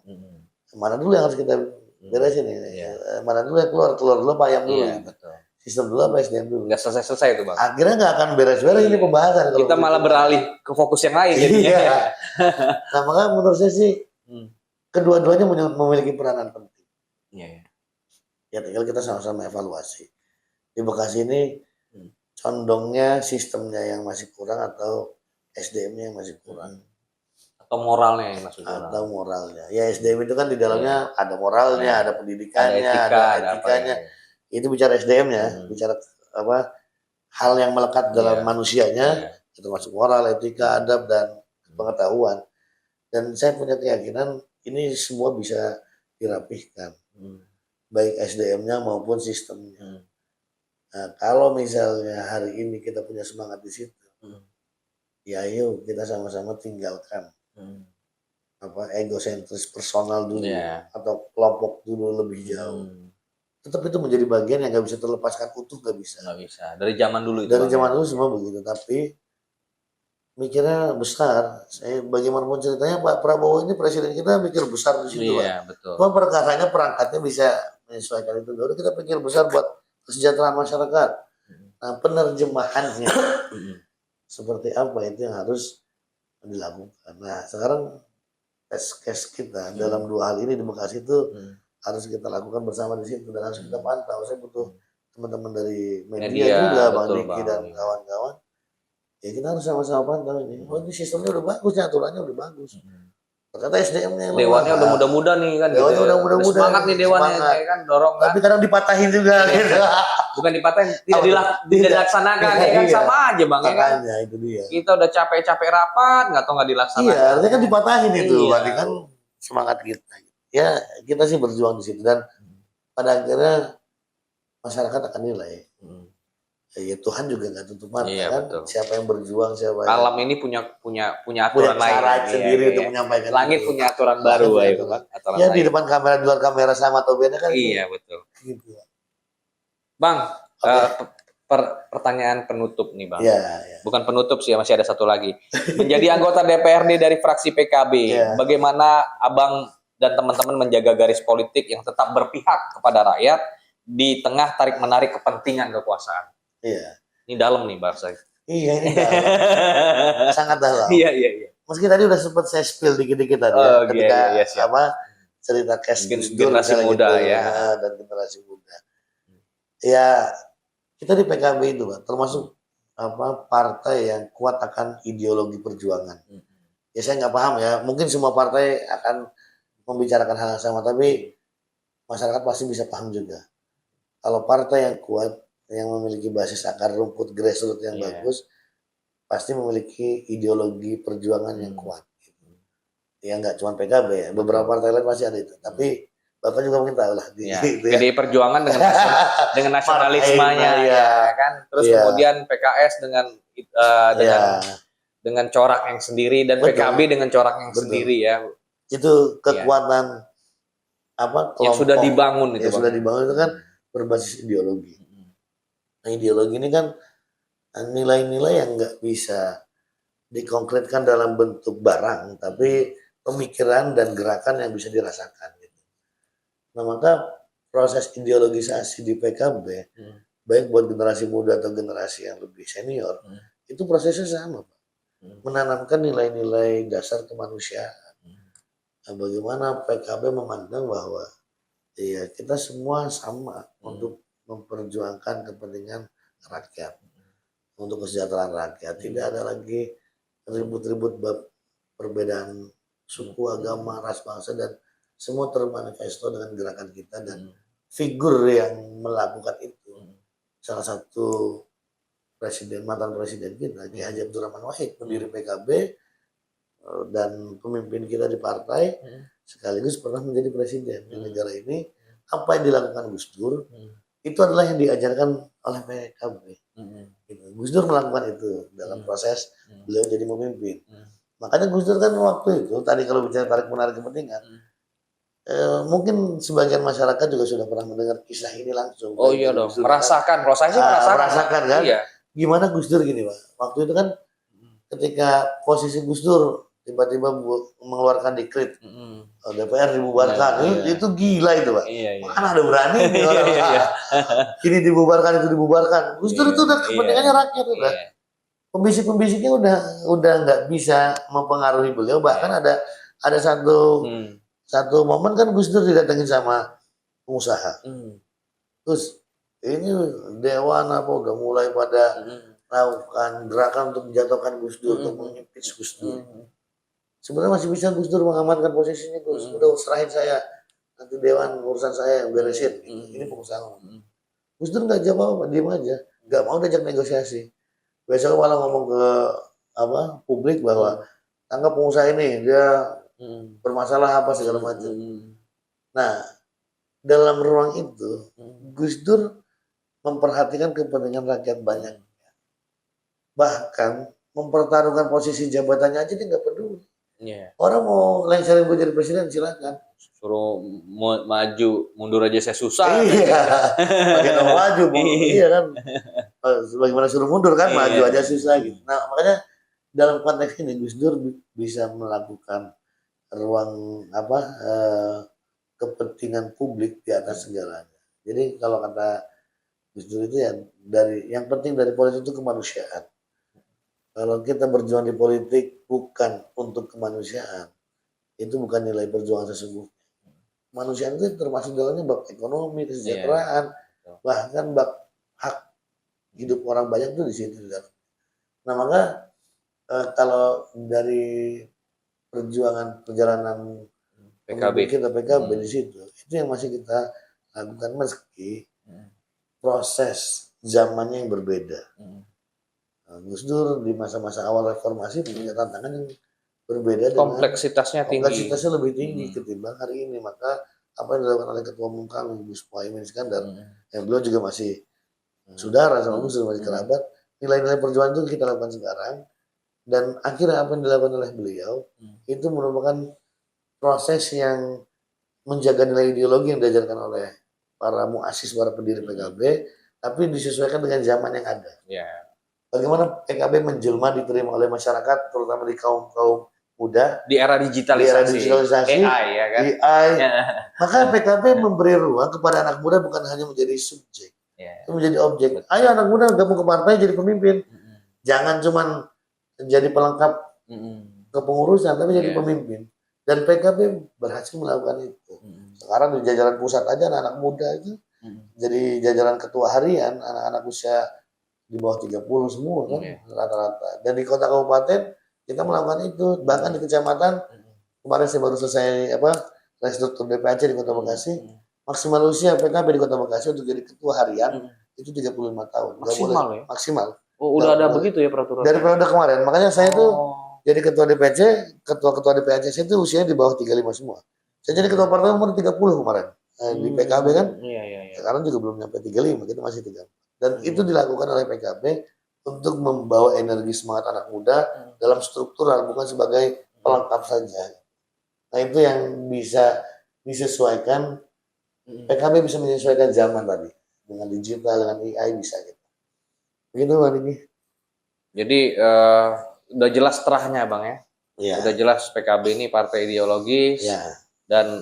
Mana dulu yang harus kita beresin ini? Mana dulu yang keluar? Telur dulu apa ayam dulu? Betul. Sistem dulu apa SDM dulu? Nggak selesai itu bang. Akhirnya nggak akan beres-beres ini pembahasan. Kita malah beralih ke fokus yang lain. Nah maka menurut saya sih kedua-duanya memiliki peranan penting. Ya tinggal kita sama-sama evaluasi. Di Bekasi ini condongnya sistemnya yang masih kurang atau SDM-nya yang masih kurang. Atau moralnya yang masih kurang. Atau moralnya. Ya SDM itu kan di dalamnya ada moralnya, ada pendidikannya, ada etikanya. Itu bicara SDM-nya, bicara hal yang melekat dalam manusianya, termasuk moral, etika, adab, dan pengetahuan. Dan saya punya keyakinan ini semua bisa dirapihkan. Baik SDM-nya maupun sistemnya. Nah, kalau misalnya hari ini kita punya semangat di situ, ya yuk kita sama-sama tinggalkan egosentris personal dulu atau kelompok dulu lebih jauh. Tetap itu menjadi bagian yang nggak bisa terlepaskan utuh, nggak bisa. Dari zaman dulu itu. Dari zaman dulu semua begitu, tapi mikirnya besar. Saya bagaimanapun ceritanya Pak Prabowo ini presiden kita mikir besar di situ, Iya, betul. Cuma perkaranya perangkatnya bisa menyesuaikan itu. Baru kita pikir besar buat kesejahteraan masyarakat. Nah, penerjemahannya seperti apa itu yang harus dilakukan. Nah, sekarang test case kita dalam 2 hal ini di Bekasi itu harus kita lakukan bersama di situ dan harus kita pantau. Saya butuh teman-teman dari media juga, Bang Diki dan kawan-kawan. Ya kita harus sama-sama pantau ini. Oh, ini sistemnya udah bagus, aturannya udah bagus. Ternyata SDM-nya Dewannya udah muda-muda nih kan. Dewannya udah muda-muda. Semangat nih dewannya kan dorong. Tapi kadang dipatahin juga gitu. Bukan dipatahin, tidak dilaksanakan ya kan, sama aja Bang ya kan. Itu dia. Kita udah capek-capek rapat, nggak tahu nggak dilaksanakan. Iya, artinya kan dipatahin itu. Berarti kan semangat kita. Ya, kita sih berjuang di situ dan pada akhirnya masyarakat akan nilai. Ya Tuhan juga nggak tutup mata kan. Betul. Siapa yang berjuang, siapa yang alam ini punya aturan lain sendiri untuk menyampaikan. Langit punya aturan baru ya kan. Ya di depan kamera, di luar kamera sama atau beda kan. Iya betul. Gitu. Bang, pertanyaan penutup nih Bang. Ya. Bukan penutup sih, masih ada satu lagi. Menjadi anggota DPRD dari fraksi PKB, bagaimana Abang dan teman-teman menjaga garis politik yang tetap berpihak kepada rakyat di tengah tarik-menarik kepentingan kekuasaan? Iya. Ini dalam nih bahasa. Iya, ini dalam. Sangat dalam. Iya. Meski tadi udah sempat saya spill dikit-dikit tadi ketika cerita generasi muda gitu, dan generasi muda. Ya, kita di PKB itu Pak, termasuk partai yang kuat akan ideologi perjuangan. Ya saya nggak paham ya, mungkin semua partai akan membicarakan hal yang sama, tapi masyarakat pasti bisa paham juga. Kalau partai yang kuat, yang memiliki basis akar rumput grassroots yang bagus, pasti memiliki ideologi perjuangan yang kuat. Ya nggak cuma PKB ya, beberapa partai lain masih ada itu. Tapi Bapak juga mungkin tahu lah. Jadi perjuangan dengan nasionalismenya ya kan. Terus kemudian PKS dengan corak yang sendiri dan PKB dengan corak yang sendiri ya. Itu kekuatan yang sudah dibangun itu. Yang sudah dibangun itu kan berbasis ideologi. Nah, ideologi ini kan nilai-nilai yang nggak bisa dikonkretkan dalam bentuk barang, tapi pemikiran dan gerakan yang bisa dirasakan. Gitu. Nah, maka proses ideologisasi di PKB, baik buat generasi muda atau generasi yang lebih senior, itu prosesnya sama, Pak. Menanamkan nilai-nilai dasar kemanusiaan. Nah, bagaimana PKB memandang bahwa ya kita semua sama untuk memperjuangkan kepentingan rakyat, untuk kesejahteraan rakyat. Tidak ada lagi ribut-ribut perbedaan suku, agama, ras, bangsa, dan semua termanifesto dengan gerakan kita dan figur yang melakukan itu. Salah satu mantan presiden kita, Ki Haji Abdul Rahman Wahid, pendiri PKB dan pemimpin kita di partai, sekaligus pernah menjadi presiden di negara ini. Apa yang dilakukan Gus Dur itu adalah yang diajarkan oleh PKB. Gus Dur melakukan itu dalam proses beliau jadi pemimpin. Makanya Gus Dur kan waktu itu, tadi kalau bicara tarik-menarik kepentingan, mungkin sebagian masyarakat juga sudah pernah mendengar kisah ini langsung. Oh iya dong, merasakan, merasakan kan? Iya. Gimana Gus Dur gini Pak, waktu itu kan ketika posisi Gus Dur tiba-tiba mengeluarkan dekret DPR dibubarkan, itu gila itu Pak. Mana ada berani nih orang ini dibubarkan, itu dibubarkan. Gus Dur itu udah kepentingannya rakyat udah. Pembisik-pembisiknya udah nggak bisa mempengaruhi beliau. Bahkan ada satu momen kan Gus Dur didatengin sama pengusaha. Terus ini Dewan udah mulai pada melakukan gerakan untuk menjatuhkan Gus Dur, untuk mengimpeach Gus Dur. Sebenarnya masih bisa Gus Dur mengamankan posisinya, Gus. Udah serahin saya, nanti Dewan urusan saya yang beresin. Ini pengusaha. Gus Dur nggak jawab apa, diem aja, nggak mau diajak negosiasi. Besok malah ngomong ke publik bahwa tangkap pengusaha ini, dia bermasalah apa segala macam. Nah, dalam ruang itu Gus Dur memperhatikan kepentingan rakyat banyak, bahkan mempertaruhkan posisi jabatannya aja dia nggak peduli. Orang mau lengserin gue jadi presiden silakan. Suruh maju mundur aja saya susah. Bagaimana mau maju, iya kan? Bagaimana suruh mundur kan, maju aja susah gitu. Nah makanya dalam konteks ini Gus Dur bisa melakukan ruang kepentingan publik di atas segalanya. Jadi kalau kata Gus Dur itu ya yang penting dari politik itu kemanusiaan. Kalau kita berjuang di politik bukan untuk kemanusiaan, itu bukan nilai perjuangan sesungguhnya. Manusia itu termasuk dalamnya bab ekonomi, kesejahteraan, bahkan bab hak hidup orang banyak itu di situ. Nah maka kalau dari perjalanan PKB di situ, itu yang masih kita lakukan meski proses zamannya yang berbeda. Gus Dur di masa-masa awal reformasi punya tantangan yang berbeda, kompleksitasnya lebih tinggi ketimbang hari ini. Maka apa yang dilakukan oleh Ketua Umum kami Gus Muhaimin Iskandar, yang beliau juga masih saudara sama Gus Dur, masih kerabat, nilai-nilai perjuangan itu kita lakukan sekarang, dan akhirnya apa yang dilakukan oleh beliau itu merupakan proses yang menjaga nilai ideologi yang diajarkan oleh para muassis, para pendiri PKB, tapi disesuaikan dengan zaman yang ada. Bagaimana PKB menjelma diterima oleh masyarakat, terutama di kaum muda di era digitalisasi, AI, ya kan? AI. Maka PKB memberi ruang kepada anak muda bukan hanya menjadi subjek, menjadi objek. Ayo anak muda gabung ke partai jadi pemimpin. Jangan cuman jadi pelengkap kepengurusan, tapi jadi pemimpin. Dan PKB berhasil melakukan itu. Sekarang di jajaran pusat aja anak muda itu jadi jajaran ketua harian, anak-anak usia di bawah 30 semua kan rata-rata. Dan di kota kabupaten kita melakukan itu, bahkan di kecamatan kemarin saya baru selesai restruktur DPAC di Kota Bekasi, maksimal usia PKB di Kota Bekasi untuk jadi ketua harian itu 35 tahun. Maksimal ya? Maksimal. Oh, udah ada begitu ya peraturan? Dari periode kemarin. Makanya saya tuh jadi ketua DPC, ketua DPAC itu usianya di bawah 35 semua. Saya jadi ketua partai umur 30 kemarin. Di PKB kan. Sekarang juga belum nyampe 35, kita masih 30. Dan itu dilakukan oleh PKB untuk membawa energi semangat anak muda dalam struktural, bukan sebagai pelengkap saja. Nah itu yang bisa disesuaikan, PKB bisa menyesuaikan zaman tadi. Dengan digital, dengan AI bisa gitu. Begitu Bang Diki. Jadi udah jelas terahnya Bang ya? Udah jelas PKB ini partai ideologis dan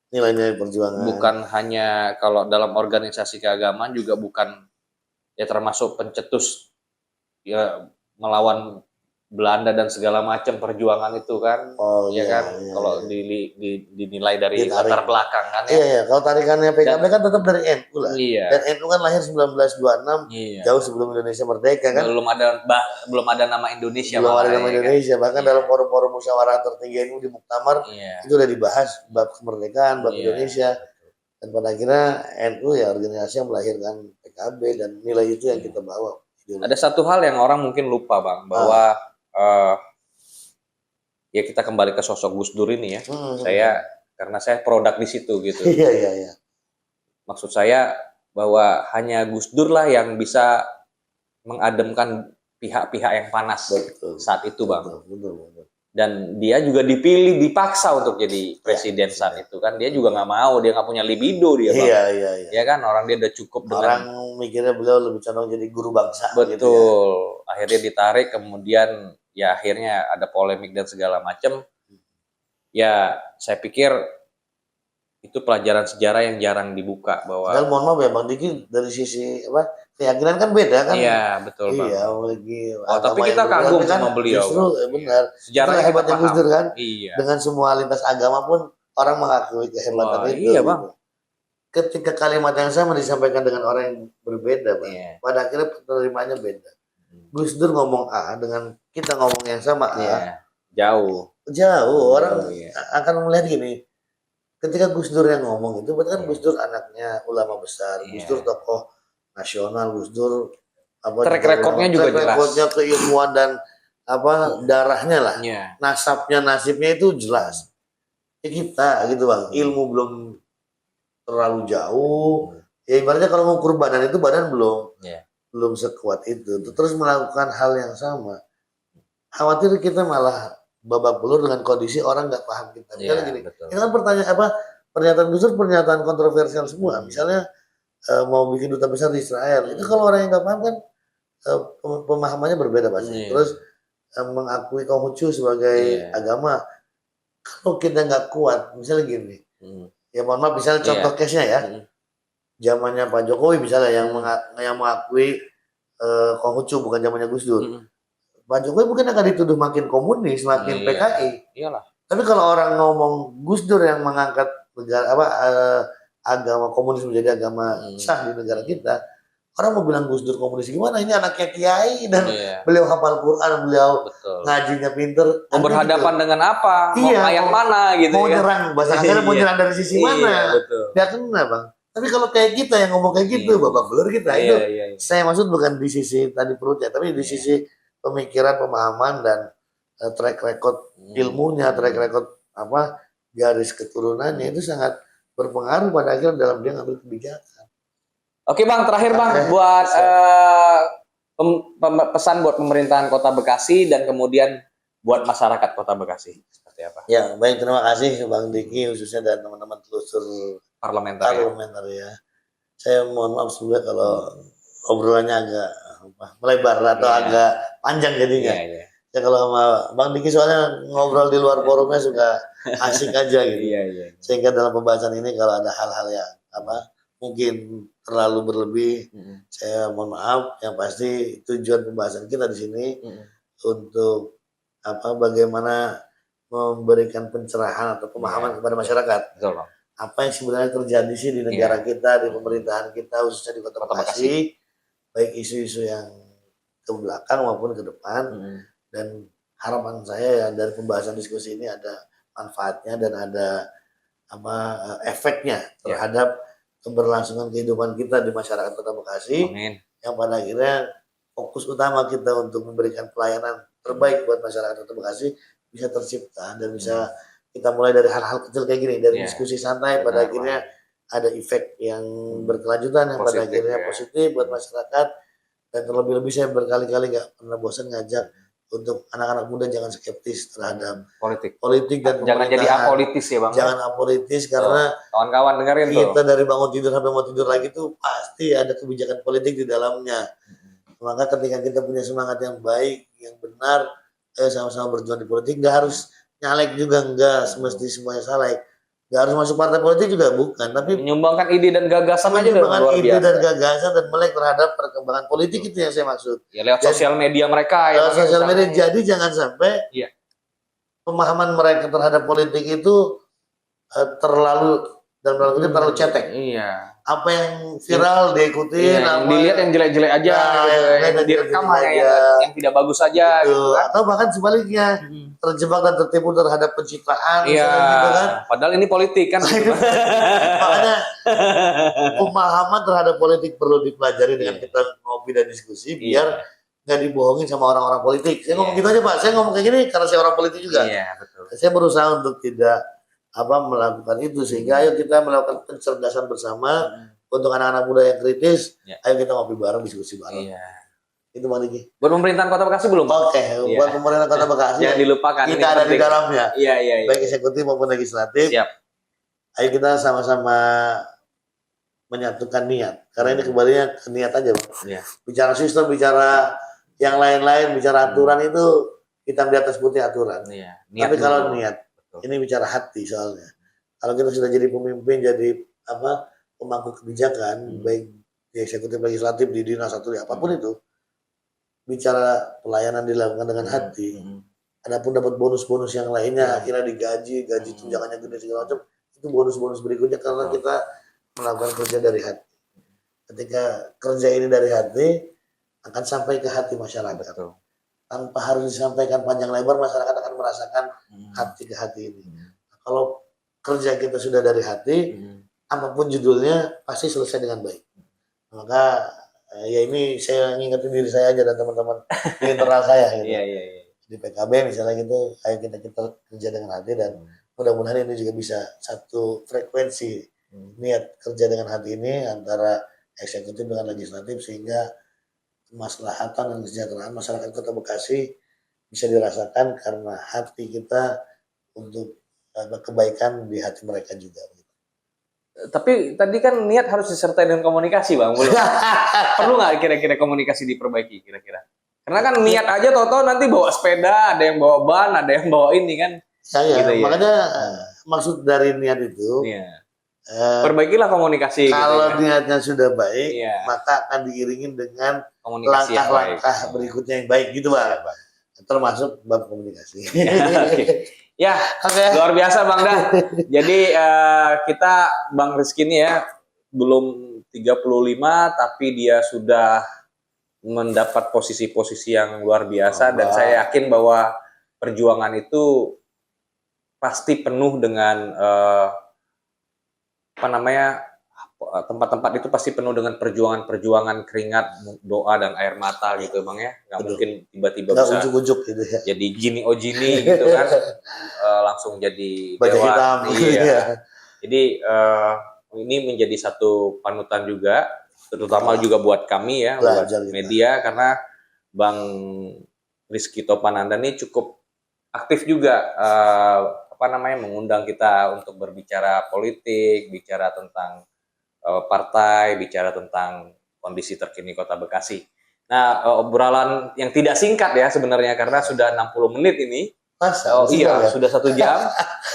nilai-nilai perjuangan. Bukan hanya kalau dalam organisasi keagamaan juga bukan ya termasuk pencetus ya melawan Belanda dan segala macam perjuangan itu kan. Kalau dinilai dari latar belakang kan ya. Kalau tarikannya PKB kan tetap dari NU lah. Dan NU kan lahir 1926 jauh sebelum Indonesia merdeka kan. Belum ada nama Indonesia. Bahkan dalam forum-forum musyawarah tertinggi NU di Muktamar itu udah dibahas bab kemerdekaan, bab Indonesia. Dan pada akhirnya NU ya organisasi yang melahirkan PKB, dan nilai itu yang kita bawa. Ada satu hal yang orang mungkin lupa Bang, bahwa ya kita kembali ke sosok Gus Dur ini ya. Karena saya produk di situ gitu. Iya. Maksud saya bahwa hanya Gus Dur lah yang bisa mengademkan pihak-pihak yang panas saat itu Bang. Betul. Dan dia juga dipaksa untuk jadi presiden saat itu kan. Dia juga nggak mau, dia nggak punya libido dia Bang. Iya. Ya kan, orang dia udah cukup orang mikirnya beliau lebih condong jadi guru bangsa. Betul. Gitu ya. Akhirnya ditarik, kemudian ya akhirnya ada polemik dan segala macam. Ya saya pikir itu pelajaran sejarah yang jarang dibuka bahwa. Dan mohon maaf ya Bang Diki, dari sisi keyakinan kan beda kan. Iya betul Bang. Iya, tapi kita kagum sama beliau. Justru benar. Sejarahnya hebatnya Gus Dur kan. Iya. Dengan semua lintas agama pun orang mengakui kehebatan itu. Iya Bang. Ketika kalimat yang sama disampaikan dengan orang yang berbeda Bang, pada akhirnya penerimaannya beda. Gus Dur ngomong A dengan kita ngomong yang sama A. Jauh. Orang akan melihat gini. Ketika Gus Dur yang ngomong itu, berarti kan Gus Dur anaknya ulama besar, Gus Dur tokoh nasional, Gus Dur track recordnya juga jelas, keilmuan dan darahnya lah, nasibnya itu jelas. Kita gitu Bang, ilmu belum terlalu jauh. Ya ibaratnya kalau mau badan itu badan belum sekuat itu. Terus melakukan hal yang sama, khawatir kita malah babak belur dengan kondisi orang nggak paham kita. Misalnya gini, itu kan pernyataan Gus Dur pernyataan kontroversial semua. Misalnya mau bikin duta besar di Israel, itu kalau orang yang nggak paham kan pemahamannya berbeda pasti. Terus mengakui Konghucu sebagai agama, kalau kita nggak kuat, misalnya gini, Ya mohon maaf, misalnya contoh case-nya ya. Zamannya Pak Jokowi misalnya yang mengakui Konghucu, bukan zamannya Gus Dur. Pak Jokowi mungkin akan dituduh makin komunis, makin PKI. Iyalah. Tapi kalau orang ngomong Gus Dur yang mengangkat negara agama komunis menjadi agama sah di negara kita, orang mau bilang Gus Dur komunis gimana? Ini anaknya kiai dan beliau hafal Quran, beliau ngajinya pinter. Mau berhadapan gitu. Dengan apa? Mau ayat mana gitu mau nyerang, bahasa kasarnya mau nyerang dari sisi mana? Dia kena bang. Tapi kalau kayak kita yang ngomong kayak gitu, babak belur kita. Itu saya maksud bukan di sisi tadi perutnya, tapi di sisi pemikiran, pemahaman dan track record ilmunya, track record garis keturunannya itu sangat berpengaruh pada akhirnya dalam dia ngambil kebijakan. Oke bang, terakhir bang buat pesan buat pemerintahan Kota Bekasi dan kemudian buat masyarakat Kota Bekasi seperti apa? Ya baik, terima kasih Bang Diki khususnya dan teman-teman telusur parlementer ya. Saya mohon maaf juga kalau obrolannya agak melebar atau agak panjang jadinya. Ya kalau sama Bang Diki soalnya ngobrol di luar forumnya suka asik aja gitu. Sehingga dalam pembahasan ini kalau ada hal-hal yang mungkin terlalu berlebih, saya mohon maaf. Yang pasti tujuan pembahasan kita di sini untuk bagaimana memberikan pencerahan atau pemahaman kepada masyarakat. Betul, Bang. Apa yang sebenarnya terjadi sih di negara kita, di pemerintahan kita, khususnya di Kota Bekasi, baik isu-isu yang ke belakang maupun ke depan. Dan harapan saya ya dari pembahasan diskusi ini ada manfaatnya dan ada efeknya terhadap keberlangsungan kehidupan kita di masyarakat Kota Bekasi. Amin. Yang pada akhirnya fokus utama kita untuk memberikan pelayanan terbaik buat masyarakat Kota Bekasi bisa tercipta dan bisa kita mulai dari hal-hal kecil kayak gini, dari diskusi santai pada akhirnya ada efek yang berkelanjutan yang pada akhirnya positif buat masyarakat. Dan terlebih-lebih saya berkali-kali nggak pernah bosan ngajak untuk anak-anak muda jangan skeptis terhadap politik dan jangan jadi apolitis ya bang. Jangan apolitis karena kawan-kawan dengerin kita dari bangun tidur sampai mau tidur lagi tuh pasti ada kebijakan politik di dalamnya. Maka ketika kita punya semangat yang baik, yang benar, sama-sama berjuang di politik, nggak harus nyalek juga, nggak semesti semuanya salek. Nggak harus masuk partai politik juga bukan, tapi menyumbangkan ide dan gagasan aja menyumbangkan ide dan gagasan dan melek terhadap perkembangan politik itu yang saya maksud. Ya lewat sosial media mereka ya. Sosial media, jadi jangan sampai pemahaman mereka terhadap politik itu terlalu terlalu cetek. Iya. Apa yang viral diikutin, yang dilihat yang jelek-jelek aja, yang direkam yang tidak bagus aja, gitu kan? Atau bahkan sebaliknya terjebak dan tertipu terhadap pencitraan, gitu kan? Padahal ini politik kan. Makanya pemahaman terhadap politik perlu dipelajari dengan kita ngopi dan diskusi biar nggak dibohongin sama orang-orang politik. Saya ngomong gitu aja Pak, saya ngomong kayak gini karena saya orang politik juga. Iya betul. Saya berusaha untuk tidak melakukan itu sehingga ayo kita melakukan pencerdasan bersama untuk anak-anak muda yang kritis. Ayo kita ngopi bareng, diskusi bareng. Itu Bang Diki. Buat pemerintahan Kota Bekasi belum? Oke, buat pemerintahan Kota Bekasi jangan dilupakan. Kita ada di dalamnya. Iya. Baik eksekutif maupun legislatif. Siap. Ayo kita sama-sama menyatukan niat. Karena ini kembalinya ke niat aja Bang. Bicara sistem, bicara yang lain-lain, bicara aturan itu hitam di atas putih aturan. Tapi kalau niat, ini bicara hati soalnya. Kalau kita sudah jadi pemimpin, jadi pemangku kebijakan, baik di eksekutif, legislatif, di dinas atau di apapun itu, bicara pelayanan dilakukan dengan hati. Adapun dapat bonus-bonus yang lainnya, akhirnya gaji tunjangannya gede segala macam, itu bonus-bonus berikutnya karena kita melakukan kerja dari hati. Ketika kerja ini dari hati, akan sampai ke hati masyarakat. Tanpa harus disampaikan panjang lebar, masyarakat akan merasakan hati ke hati ini. Kalau kerja kita sudah dari hati, apapun judulnya pasti selesai dengan baik. Maka ya ini saya ngingetin diri saya aja dan teman-teman di internal saya gitu. Di PKB misalnya gitu, ayo kita kerja dengan hati dan mudah-mudahan ini juga bisa satu frekuensi niat kerja dengan hati ini antara eksekutif dengan legislatif sehingga kemaslahatan dan kesejahteraan masyarakat Kota Bekasi bisa dirasakan karena hati kita untuk kebaikan di hati mereka juga. Tapi tadi kan niat harus disertai dengan komunikasi Bang. Perlu nggak kira-kira komunikasi diperbaiki kira-kira? Karena kan niat aja tahu-tahu nanti bawa sepeda, ada yang bawa ban, ada yang bawa ini kan. Makanya maksud dari niat itu. Iya. Perbaikilah komunikasi. Kalau gitu, niatnya sudah baik, iya, maka akan diiringin dengan langkah-langkah berikutnya yang baik gitu Bang. Termasuk bab komunikasi. Ya, luar biasa Bang Dah. Jadi kita Bang Rizky ini ya belum 35 tapi dia sudah mendapat posisi-posisi yang luar biasa dan saya yakin bahwa perjuangan itu pasti penuh dengan tempat-tempat itu pasti penuh dengan perjuangan-perjuangan keringat, doa dan air mata gitu Bang ya. Nggak mungkin tiba-tiba bisa ujuk-ujuk gitu ya. Jadi Gini Ojini gitu kan. Langsung jadi Baja hitam. Iya. Jadi ini menjadi satu panutan juga, terutama juga buat kami ya, buat media karena Bang Rizky Topananda ini cukup aktif juga mengundang kita untuk berbicara politik, bicara tentang partai, bicara tentang kondisi terkini Kota Bekasi. Nah, obrolan yang tidak singkat ya sebenarnya karena sudah 60 menit ini. Iya, sudah 1 jam.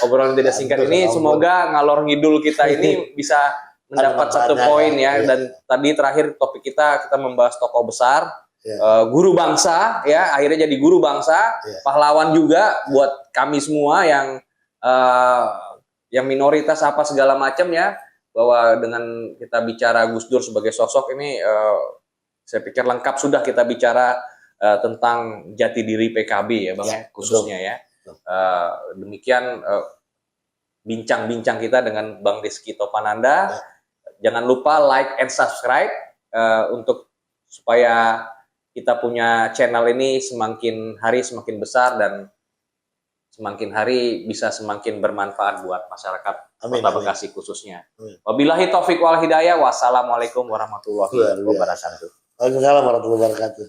Obrolan tidak singkat ini semoga ngalor ngidul kita ini bisa mendapat satu poin ya. Dan tadi terakhir topik kita membahas tokoh besar. Guru bangsa ya, akhirnya jadi guru bangsa, pahlawan juga buat kami semua yang minoritas apa segala macam ya, bahwa dengan kita bicara Gus Dur sebagai sosok ini saya pikir lengkap sudah kita bicara tentang jati diri PKB ya Bang ya, khususnya ya. Demikian bincang-bincang kita dengan Bang Rizky Topananda. Jangan lupa like and subscribe untuk supaya kita punya channel ini semakin hari semakin besar dan semakin hari bisa semakin bermanfaat buat masyarakat Kota Bekasi khususnya. Wabillahi taufik wal hidayah. Wassalamualaikum warahmatullahi wabarakatuh. Waalaikumsalam warahmatullahi wabarakatuh.